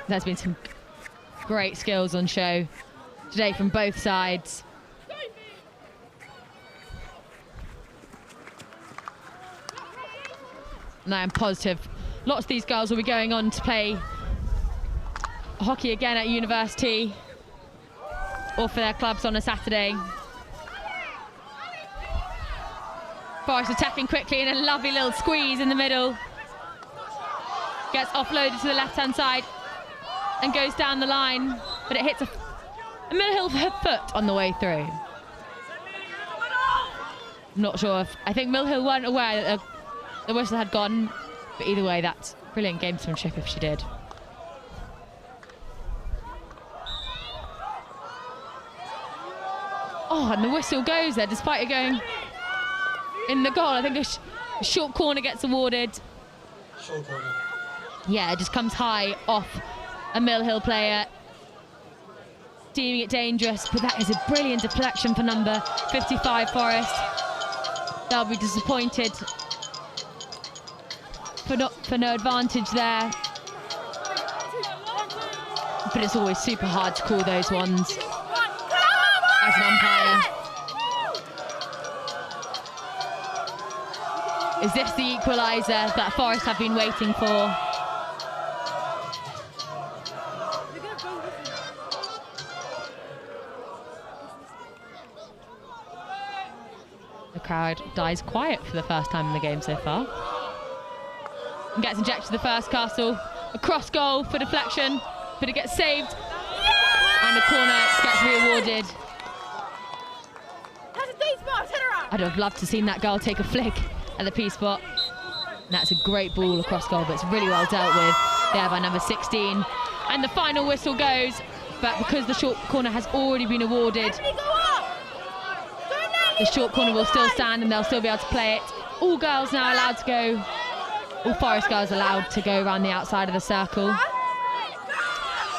There's been some great skills on show today from both sides. And I am positive lots of these girls will be going on to play hockey again at university or for their clubs on a Saturday. Forest attacking quickly in a lovely little squeeze in the middle. Gets offloaded to the left-hand side and goes down the line, but it hits a Mill Hill foot on the way through. I'm not sure if, I think Mill Hill weren't aware that the whistle had gone, but either way, that's brilliant gamesmanship if she did. Oh, and the whistle goes there despite it going in the goal. I think a short corner gets awarded. Short corner. Yeah, it just comes high off a Mill Hill player, deeming it dangerous, but that is a brilliant deflection for number 55 Forest. They'll be disappointed for no advantage there. But it's always super hard to call those ones as an umpire. Is this the equaliser that Forest have been waiting for? The crowd dies quiet for the first time in the game so far. And gets injected to the first castle. A cross goal for deflection, but it gets saved. And the corner gets re-awarded. I'd have loved to have seen that girl take a flick at the P-spot. That's a great ball across goal, but it's really well dealt with there by number 16. And the final whistle goes, but because the short corner has already been awarded, the short corner will still stand and they'll still be able to play it. All girls now allowed to go, all Forest girls allowed to go around the outside of the circle.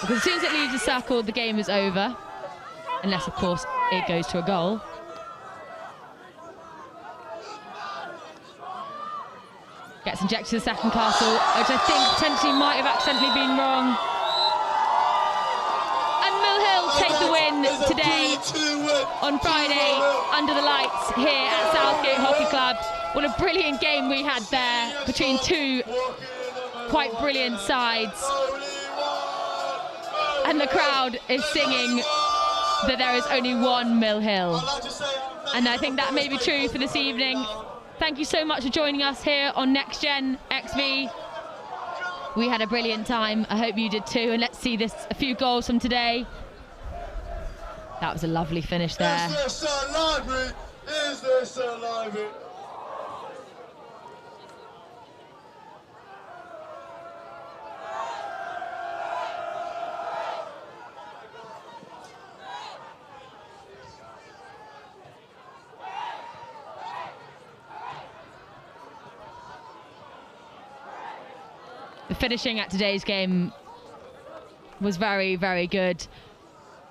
Because as soon as it leaves the circle, the game is over. Unless, of course, it goes to a goal. Gets injected to the second castle, which I think potentially might have accidentally been wrong. And Mill Hill take the win today on Friday under the lights here at Southgate Hockey Club. What a brilliant game we had there between two quite brilliant sides. And the crowd is singing that there is only one Mill Hill. And I think that may be true for this evening. Thank you so much for joining us here on NextGenXV. We had a brilliant time. I hope you did too. And let's see a few goals from today. That was a lovely finish there. Is there library? Is there library? The finishing at today's game was very, very good.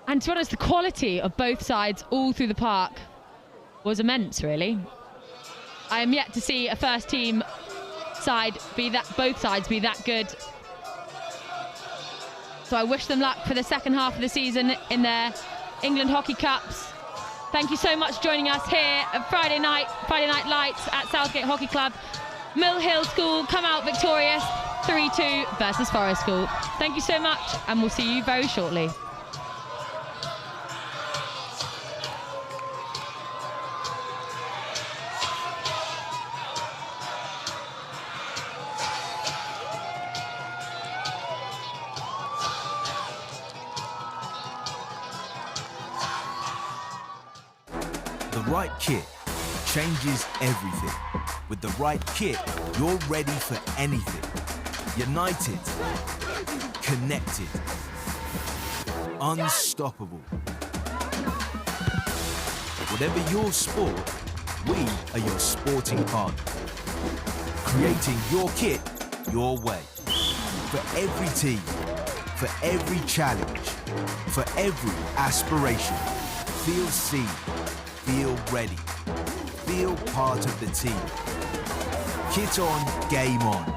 And to be honest, the quality of both sides all through the park was immense, really. I am yet to see a first team side both sides be that good. So I wish them luck for the second half of the season in their England Hockey Cups. Thank you so much for joining us here at Friday Night Lights at Southgate Hockey Club. Mill Hill School come out victorious 3-2 versus Forest School. Thank you so much, and we'll see you very shortly. The right kit changes everything. With the right kit, you're ready for anything. United, connected, unstoppable. Whatever your sport, we are your sporting partner. Creating your kit your way. For every team, for every challenge, for every aspiration. Feel seen, feel ready, feel part of the team. Kit on, game on.